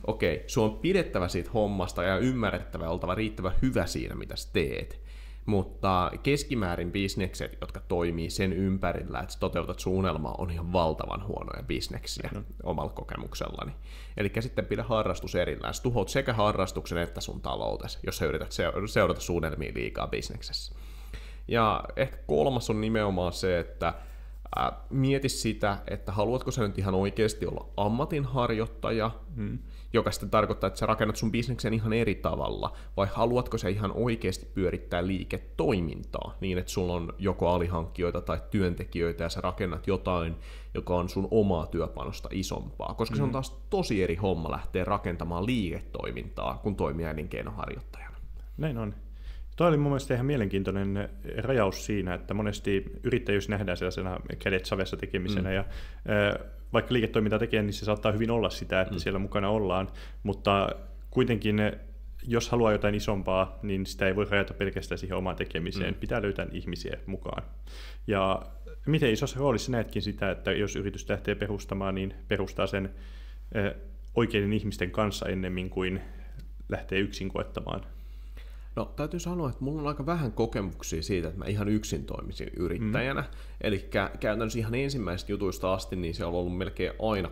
Okei, sun on pidettävä siitä hommasta ja ymmärrettävä, oltava riittävän hyvä siinä, mitä sä teet. Mutta keskimäärin bisnekset, jotka toimii sen ympärillä, että sä toteutat sun unelmaa, on ihan valtavan huonoja bisneksiä omalla kokemuksellani. Eli sitten pidä harrastus erillään. Sä tuhot sekä harrastuksen että sun taloutesi, jos sä yrität seurata sun unelmia liikaa bisneksessä. Ja ehkä kolmas on nimenomaan se, että mieti sitä, että haluatko sä nyt ihan oikeasti olla ammatinharjoittaja, joka sitten tarkoittaa, että sä rakennat sun bisneksen ihan eri tavalla, vai haluatko sä ihan oikeasti pyörittää liiketoimintaa niin, että sulla on joko alihankkijoita tai työntekijöitä ja sä rakennat jotain, joka on sun omaa työpanosta isompaa, koska se on taas tosi eri homma lähteä rakentamaan liiketoimintaa, kun toimii elinkeinoharjoittajana. Näin on. Tuo oli mun mielestä ihan mielenkiintoinen rajaus siinä, että monesti yrittäjyys nähdään sellaisena kädet savessa tekemisenä, ja vaikka liiketoiminta tekee, niin se saattaa hyvin olla sitä, että siellä mukana ollaan, mutta kuitenkin jos haluaa jotain isompaa, niin sitä ei voi rajata pelkästään siihen omaan tekemiseen, pitää löytää ihmisiä mukaan. Ja miten isossa roolissa näetkin sitä, että jos yritys lähtee perustamaan, niin perustaa sen oikeiden ihmisten kanssa ennemmin kuin lähtee yksin koettamaan? No täytyy sanoa, että mulla on aika vähän kokemuksia siitä, että mä ihan yksin toimisin yrittäjänä. Eli käytännössä ihan ensimmäisistä jutuista asti, niin siellä on ollut melkein aina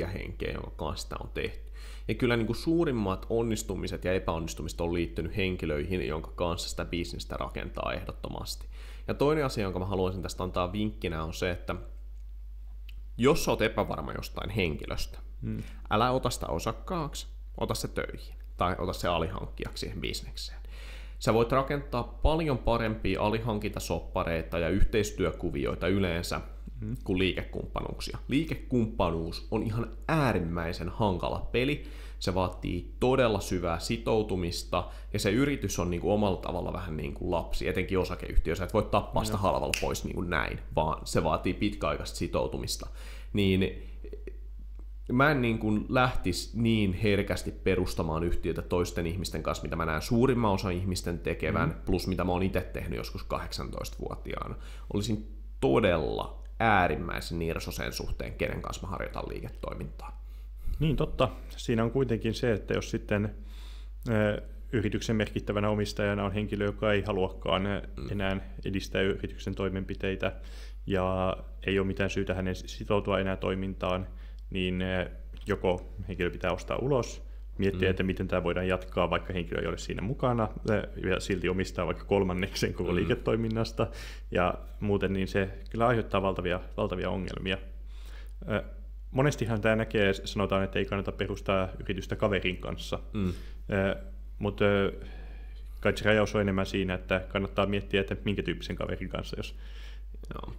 3-4 henkeä, jonka kanssa sitä on tehty. Ja kyllä niin kuin suurimmat onnistumiset ja epäonnistumiset on liittynyt henkilöihin, jonka kanssa sitä bisnestä rakentaa ehdottomasti. Ja toinen asia, jonka mä haluaisin tästä antaa vinkkinä, on se, että jos sä oot epävarma jostain henkilöstä, älä ota sitä osakkaaksi, ota se töihin tai ota se alihankkijaksi siihen bisnekseen. Sä voit rakentaa paljon parempia alihankintasoppareita ja yhteistyökuvioita yleensä kuin liikekumppanuuksia. Liikekumppanuus on ihan äärimmäisen hankala peli. Se vaatii todella syvää sitoutumista, ja se yritys on niin kuin omalla tavalla vähän niin kuin lapsi, etenkin osakeyhtiö. Sä et voi tappaa sitä halvalla pois niin kuin näin, vaan se vaatii pitkäaikaista sitoutumista. Niin mä en niin kuin lähtisi niin herkästi perustamaan yhtiötä toisten ihmisten kanssa, mitä mä näen suurimman osa ihmisten tekevän, plus mitä mä oon itse tehnyt joskus 18-vuotiaana. Olisin todella äärimmäisen nirso sen suhteen, kenen kanssa mä harjoitan liiketoimintaa. Niin totta. Siinä on kuitenkin se, että jos sitten yrityksen merkittävänä omistajana on henkilö, joka ei haluakaan enää edistää yrityksen toimenpiteitä ja ei ole mitään syytä hänen sitoutua enää toimintaan, niin joko henkilö pitää ostaa ulos, miettiä, että miten tämä voidaan jatkaa, vaikka henkilö ei ole siinä mukana, ja silti omistaa vaikka 1/3 koko liiketoiminnasta, ja muuten niin se kyllä aiheuttaa valtavia ongelmia. Monestihan tämä näkee, sanotaan, että ei kannata perustaa yritystä kaverin kanssa, mutta kai se rajaus on enemmän siinä, että kannattaa miettiä, että minkä tyyppisen kaverin kanssa, jos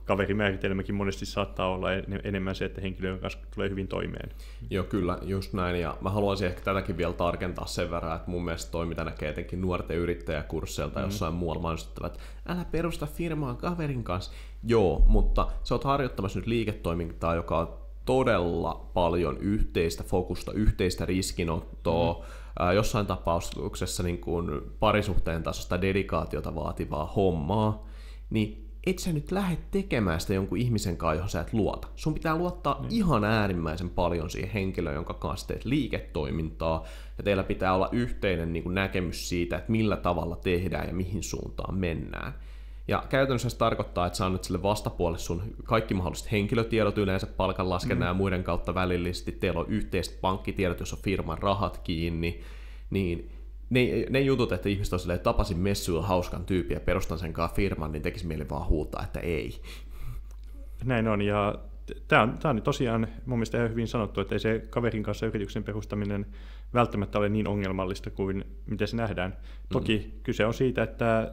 kaverimääritelmäkin monesti saattaa olla enemmän se, että henkilön kanssa tulee hyvin toimeen. Joo, kyllä, just näin. Ja mä haluaisin ehkä tätäkin vielä tarkentaa sen verran, että mun mielestä toi, mitä näkee etenkin nuorten yrittäjäkursseilta jossain muualla mainostettavat, että älä perusta firmaa kaverin kanssa. Joo, mutta sä oot harjoittamassa nyt liiketoimintaa, joka on todella paljon yhteistä fokusta, yhteistä riskinottoa, jossain tapauksessa niin kuin parisuhteen tasosta dedikaatiota vaativaa hommaa, niin et sä nyt lähde tekemään sitä jonkun ihmisen kanssa, johon sä et luota. Sun pitää luottaa ihan äärimmäisen paljon siihen henkilöön, jonka kanssa teet liiketoimintaa, ja teillä pitää olla yhteinen niin kuin näkemys siitä, että millä tavalla tehdään ja mihin suuntaan mennään. Ja käytännössä se tarkoittaa, että sä annat sille vastapuolelle sun kaikki mahdolliset henkilötiedot, yleensä palkanlaskennan ja muiden kautta välillisesti, teillä on yhteiset pankkitiedot, jos on firman rahat kiinni, niin ne jutut, että ihmiset on silleen, tapasin messuilla hauskan tyypin ja perustan sen kanssa firman, niin tekisi mieli vaan huutaa, että ei. Näin on, ja tämä on tosiaan mun mielestä ihan hyvin sanottu, että ei se kaverin kanssa yrityksen perustaminen välttämättä ole niin ongelmallista kuin miten se nähdään. Toki kyse on siitä, että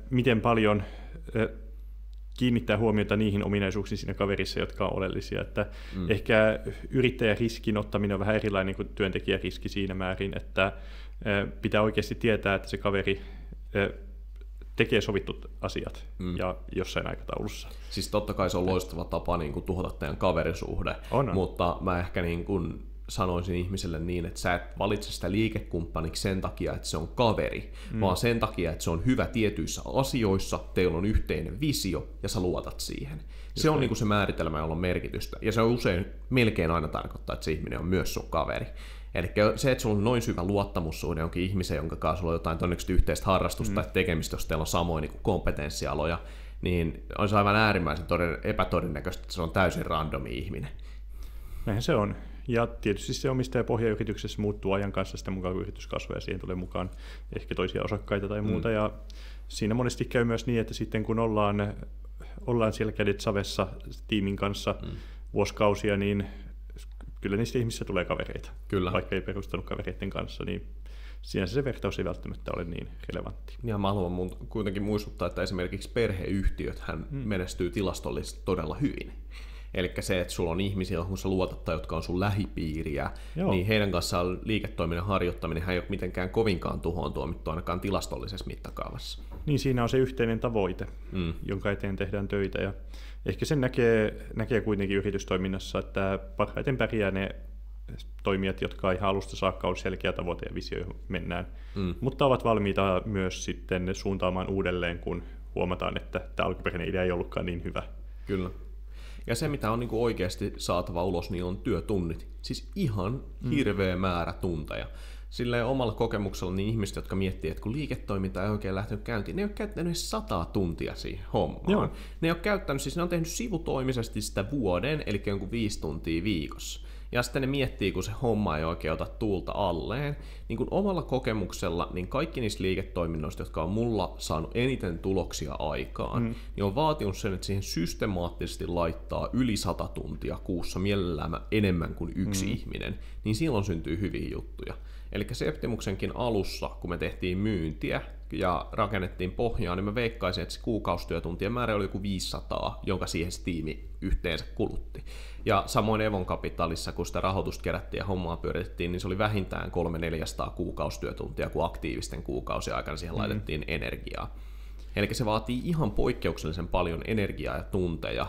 miten paljon kiinnittää huomiota niihin ominaisuuksiin siinä kaverissa, jotka on oleellisia. Että ehkä yrittäjäriskin ottaminen on vähän erilainen kuin työntekijäriski siinä määrin, että pitää oikeasti tietää, että se kaveri tekee sovittut asiat ja jossain aikataulussa. Siis totta kai se on loistava tapa niin kuin tuhota teidän kaverisuhde, mutta mä ehkä niin kuin sanoisin ihmiselle niin, että sä et valitse sitä liikekumppaniksi sen takia, että se on kaveri, vaan sen takia, että se on hyvä tietyissä asioissa, teillä on yhteinen visio ja sä luotat siihen. Se on niinku se määritelmä, jolla on merkitystä. Ja se on usein melkein aina tarkoittaa, että se ihminen on myös sun kaveri. Eli se, että sulla on noin syvä luottamussuhde jonkin ihmisen, jonka kanssa sulla on jotain todennäköisesti yhteistä harrastusta tai tekemistä, jos teillä on samoin niin kompetenssialoja, niin on se aivan äärimmäisen epätodennäköistä, että se on täysin randomi ihminen. Näin se on. Ja tietysti se omistajapohja yrityksessä muuttuu ajan kanssa sitä mukaan, kun yritys kasvaa ja siihen tulee mukaan ehkä toisia osakkaita tai muuta. Ja siinä monesti käy myös niin, että sitten kun ollaan siellä kädet savessa tiimin kanssa vuosikausia, niin kyllä niistä ihmisistä tulee kavereita. Kyllä. Vaikka ei perustanut kavereiden kanssa, niin siinä se vertaus ei välttämättä ole niin relevantti. Ja mä haluan kuitenkin muistuttaa, että esimerkiksi perheyhtiöthän menestyy tilastollisesti todella hyvin. Eli se, että sulla on ihmisiä, johon sä luotat tai jotka on sun lähipiiriä, Joo. niin heidän kanssaan liiketoiminnan harjoittaminen ei ole mitenkään kovinkaan tuhoon tuomittu ainakaan tilastollisessa mittakaavassa. Niin siinä on se yhteinen tavoite, jonka eteen tehdään töitä. Ja ehkä sen näkee kuitenkin yritystoiminnassa, että parhaiten pärjää ne toimijat, jotka ihan alusta saakka on selkeä tavoite ja visio, johon mennään, mutta ovat valmiita myös sitten suuntaamaan uudelleen, kun huomataan, että tämä alkuperäinen idea ei ollutkaan niin hyvä. Kyllä. Ja se, mitä on niin kuin oikeasti saatava ulos, niin on työtunnit. Siis ihan hirveä määrä tunteja. Silleen omalla kokemuksella niin ihmiset, jotka miettii, että kun liiketoiminta ei oikein lähtenyt käyntiin, ne ei ole käyttänyt edes 100 tuntia siihen hommaan. Joo. Ne ei ole käyttänyt, siis ne on tehnyt sivutoimisesti sitä vuoden, eli jonkun 5 tuntia viikossa. Ja sitten ne miettii, kun se homma ei oikein ota tuulta alleen, niin kun omalla kokemuksella, niin kaikki niistä liiketoiminnoista, jotka on mulla saanut eniten tuloksia aikaan, niin on vaatinut sen, että siihen systemaattisesti laittaa yli 100 tuntia kuussa, mielellään enemmän kuin yksi ihminen, niin silloin syntyy hyviä juttuja. Eli Septimuksenkin alussa, kun me tehtiin myyntiä ja rakennettiin pohjaa, niin mä veikkaisin, että se kuukausityötuntien määrä oli joku 500, jonka siihen se tiimi yhteensä kulutti. Ja samoin Evon Capitalissa, kun sitä rahoitusta kerättiin ja hommaa pyöritettiin, niin se oli vähintään 300-400 kuukausityötuntia, kun aktiivisten kuukausien aikana siihen laitettiin energiaa. Eli se vaatii ihan poikkeuksellisen paljon energiaa ja tunteja,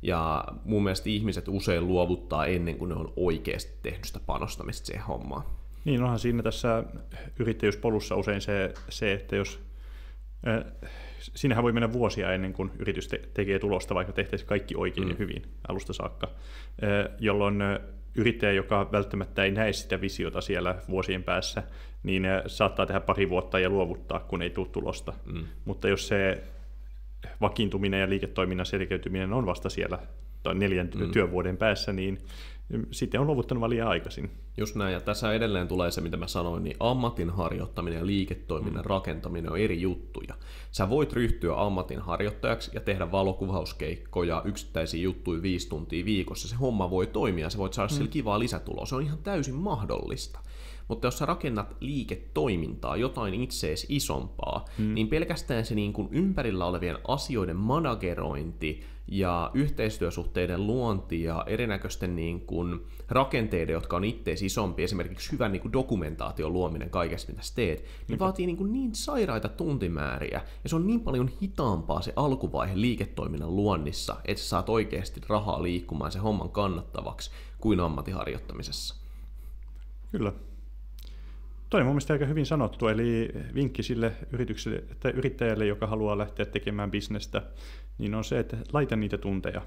ja mun mielestä ihmiset usein luovuttaa ennen kuin ne on oikeasti tehnyt sitä panostamista siihen hommaan. Niin onhan siinä tässä yrittäjyyspolussa usein se että jos siinähän voi mennä vuosia ennen kuin yritys tekee tulosta, vaikka tehtäisiin kaikki oikein ja hyvin alusta saakka, jolloin yrittäjä, joka välttämättä ei näe sitä visiota siellä vuosien päässä, niin saattaa tehdä pari vuotta ja luovuttaa, kun ei tule tulosta. Mutta jos se vakiintuminen ja liiketoiminnan selkeytyminen on vasta siellä 4 työvuoden päässä, niin sitten on luovuttanut liian aikaisin. Just näin, ja tässä edelleen tulee se, mitä mä sanoin, niin ammatin harjoittaminen ja liiketoiminnan rakentaminen on eri juttuja. Sä voit ryhtyä ammatin harjoittajaksi ja tehdä valokuvauskeikkoja, yksittäisiä juttuja 5 tuntia viikossa. Se homma voi toimia, sä voit saada sillä kivaa lisätuloa, se on ihan täysin mahdollista. Mutta jos sä rakennat liiketoimintaa, jotain itseesi isompaa, niin pelkästään se niin kuin ympärillä olevien asioiden managerointi ja yhteistyösuhteiden luonti ja erinäköisten niin kuin rakenteiden, jotka on itseesi isompi, esimerkiksi hyvän niin kuin dokumentaation luominen kaikesta, mitä sä teet, niin vaatii niin sairaita tuntimääriä, ja se on niin paljon hitaampaa se alkuvaihe liiketoiminnan luonnissa, että sä saat oikeasti rahaa liikkumaan sen homman kannattavaksi kuin ammattiharjoittamisessa. Kyllä. Toi on mun mielestä aika hyvin sanottu, eli vinkki sille yritykselle tai yrittäjälle, joka haluaa lähteä tekemään bisnestä, niin on se, että laita niitä tunteja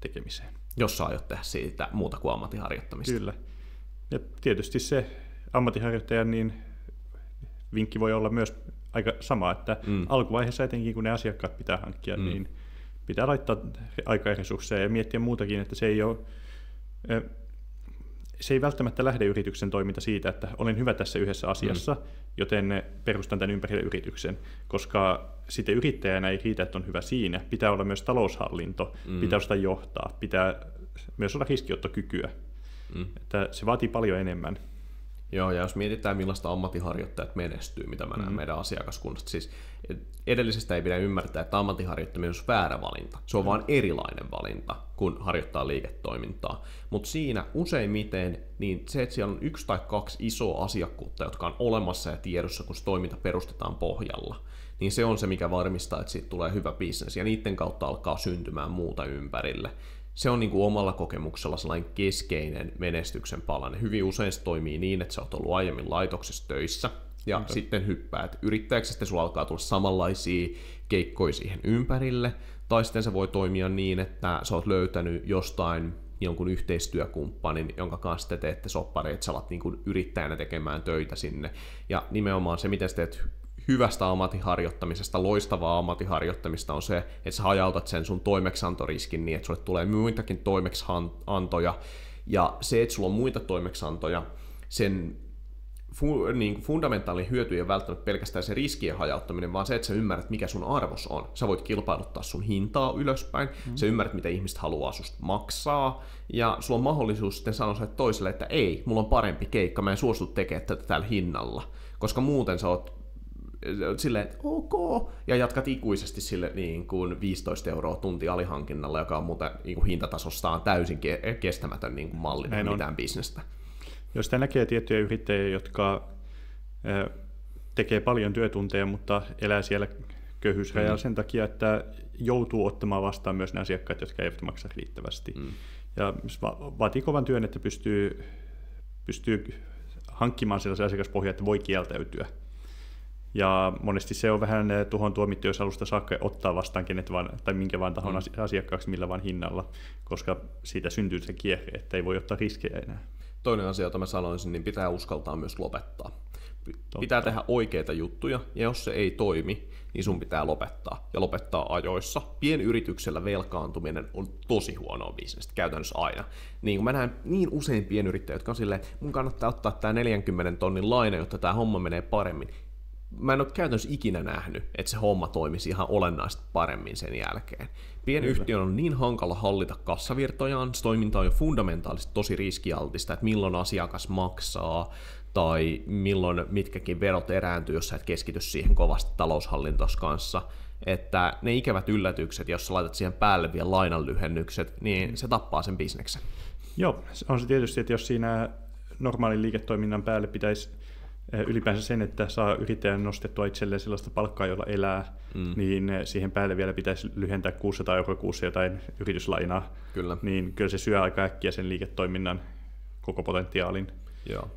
tekemiseen. Jos sä aiot tehdä siitä muuta kuin ammattiharjoittamista. Kyllä. Ja tietysti se ammattiharjoittajan niin vinkki voi olla myös aika sama, että alkuvaiheessa etenkin kun ne asiakkaat pitää hankkia, niin pitää laittaa aikaa ja resursseja ja miettiä muutakin, että se ei välttämättä lähde yrityksen toiminta siitä, että olen hyvä tässä yhdessä asiassa, joten perustan tämän ympärille yrityksen, koska sitten yrittäjänä ei riitä, että on hyvä siinä. Pitää olla myös taloushallinto, pitää osata johtaa, pitää myös olla riskiottokykyä. Että se vaatii paljon enemmän. Joo, ja jos mietitään, millaista ammattiharjoittajat menestyy, mitä mä näen meidän asiakaskunnasta, siis edellisestä ei pidä ymmärtää, että ammattiharjoittaminen on väärä valinta. Se on vaan erilainen valinta, kun harjoittaa liiketoimintaa. Mutta siinä useimmiten niin se, että siellä on 1 tai 2 isoa asiakkuutta, jotka on olemassa ja tiedossa, kun se toiminta perustetaan pohjalla, niin se on se, mikä varmistaa, että siitä tulee hyvä business, ja niiden kautta alkaa syntymään muuta ympärille. Se on niin kuin omalla kokemuksella sellainen keskeinen menestyksen palanen. Hyvin usein se toimii niin, että sä oot ollut aiemmin laitoksessa töissä, ja sitten hyppäät yrittäjäksi, sitten sulla alkaa tulla samanlaisia keikkoja siihen ympärille, tai sitten se voi toimia niin, että sä oot löytänyt jostain jonkun yhteistyökumppanin, jonka kanssa te teette soppareita, sä alat niin kuin yrittäjänä tekemään töitä sinne, ja nimenomaan se, miten sä teet hyvästä ammattiharjoittamisesta, loistavaa ammattiharjoittamista on se, että sä hajautat sen sun toimeksiantoriskin niin, että sulle tulee muitakin toimeksiantoja, ja se, että sulla on muita toimeksiantoja, sen niin fundamentaalinen hyöty ei ole välttämättä pelkästään se riskien hajauttaminen, vaan se, että sä ymmärrät, mikä sun arvos on. Sä voit kilpailuttaa sun hintaa ylöspäin, sä ymmärrät, mitä ihmiset haluaa susta maksaa, ja sulla on mahdollisuus sitten sanoa sille toiselle, että ei, mulla on parempi keikka, mä en suostu tekemään tätä tällä hinnalla, koska muuten sä oot silleen, että ok, ja jatkat ikuisesti sille niin kuin 15 € tunti alihankinnalla, joka on muuten niin kuin hintatasostaan täysin kestämätön niin kuin malli mitään bisnestä. Jos sitä näkee tiettyjä yrittäjiä, jotka tekee paljon työtunteja, mutta elää siellä köyhyysrajalla sen takia, että joutuu ottamaan vastaan myös ne asiakkaat, jotka eivät maksa riittävästi. Ja vaatii kovan työn, että pystyy hankkimaan sellaisen asiakaspohjan, että voi kieltäytyä. Ja monesti se on vähän tuhon tuomittu, jos alusta saakka ottaa vastaan kenet vaan, tai minkä vaan tahon asiakkaaksi millä vaan hinnalla, koska siitä syntyy se kierre, että ei voi ottaa riskejä enää. Toinen asia, jota mä sanoisin, niin pitää uskaltaa myös lopettaa. Pitää tehdä oikeita juttuja, ja jos se ei toimi, niin sun pitää lopettaa, ja lopettaa ajoissa. Pienyrityksellä velkaantuminen on tosi huonoa bisnestä, käytännössä aina. Niin kun mä näen niin usein pienyrittäjiä, jotka on silleen, mun kannattaa ottaa tää 40 tonnin laina, jotta tää homma menee paremmin. Mä en ole käytännössä ikinä nähnyt, että se homma toimisi ihan olennaisesti paremmin sen jälkeen. Pienyhtiön on niin hankala hallita kassavirtojaan, se toiminta on jo fundamentaalisesti tosi riskialtista, että milloin asiakas maksaa, tai milloin mitkäkin verot erääntyy, jos sä et keskity siihen kovasti taloushallintos kanssa, että ne ikävät yllätykset, jos sä laitat siihen päälle vielä lainanlyhennykset, niin se tappaa sen bisneksen. Joo, on se tietysti, että jos siinä normaalin liiketoiminnan päälle pitäisi ylipäänsä sen, että saa yrittäjän nostettua itselleen sellaista palkkaa, jolla elää, niin siihen päälle vielä pitäisi lyhentää 600 € kuussa jotain yrityslainaa. Kyllä. Niin kyllä se syö aika äkkiä sen liiketoiminnan koko potentiaalin. Joo.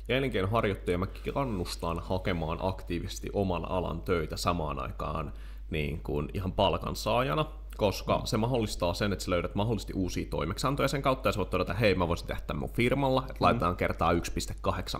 Ja elinkeinonharjoittajia mä kannustan hakemaan aktiivisesti oman alan töitä samaan aikaan niin kuin ihan palkansaajana, koska se mahdollistaa sen, että sä löydät mahdollisesti uusia toimeksiantoja sen kautta, ja sä voit todeta, hei, mä voisin tehdä tämän mun firmalla, että laitetaan kertaa 1,8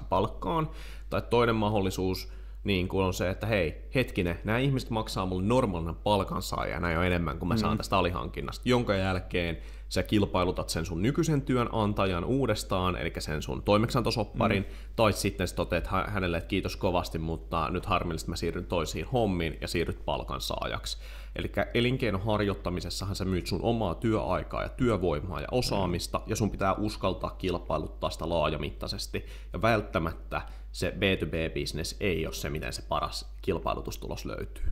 palkkaan. Tai toinen mahdollisuus niin kuin on se, että hei, hetkinen, nämä ihmiset maksaa mulle normaalina palkansaajana jo enemmän kuin mä saan tästä alihankinnasta, jonka jälkeen sä kilpailutat sen sun nykyisen työnantajan uudestaan, eli sen sun toimeksiantosopparin, tai sitten sä toteat hänelle, että kiitos kovasti, mutta nyt harmillisesti mä siirryn toisiin hommiin ja siirryt palkansaajaksi. Eli elinkeinon harjoittamisessahan sä myyt sun omaa työaikaa ja työvoimaa ja osaamista, ja sun pitää uskaltaa kilpailuttaa sitä laajamittaisesti, ja välttämättä se B2B-business ei ole se, miten se paras kilpailutustulos löytyy.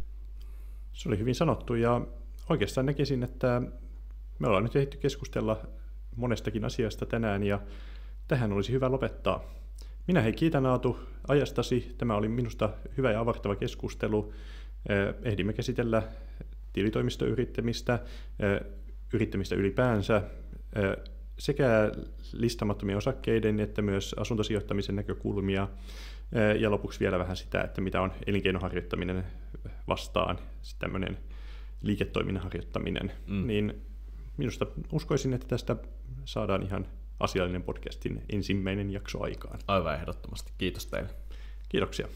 Se oli hyvin sanottu, ja oikeastaan näkisin, että me ollaan nyt ehditty keskustella monestakin asiasta tänään, ja tähän olisi hyvä lopettaa. Minä kiitän Aatu ajastasi. Tämä oli minusta hyvä ja avartava keskustelu. Ehdimme käsitellä tilitoimistoyrittämistä, yrittämistä ylipäänsä, sekä listamattomien osakkeiden että myös asuntosijoittamisen näkökulmia, ja lopuksi vielä vähän sitä, että mitä on elinkeinoharjoittaminen vastaan, tämmöinen liiketoiminnan harjoittaminen, niin minusta uskoisin, että tästä saadaan ihan asiallinen podcastin ensimmäinen jakso aikaan. Aivan ehdottomasti. Kiitos teille. Kiitoksia.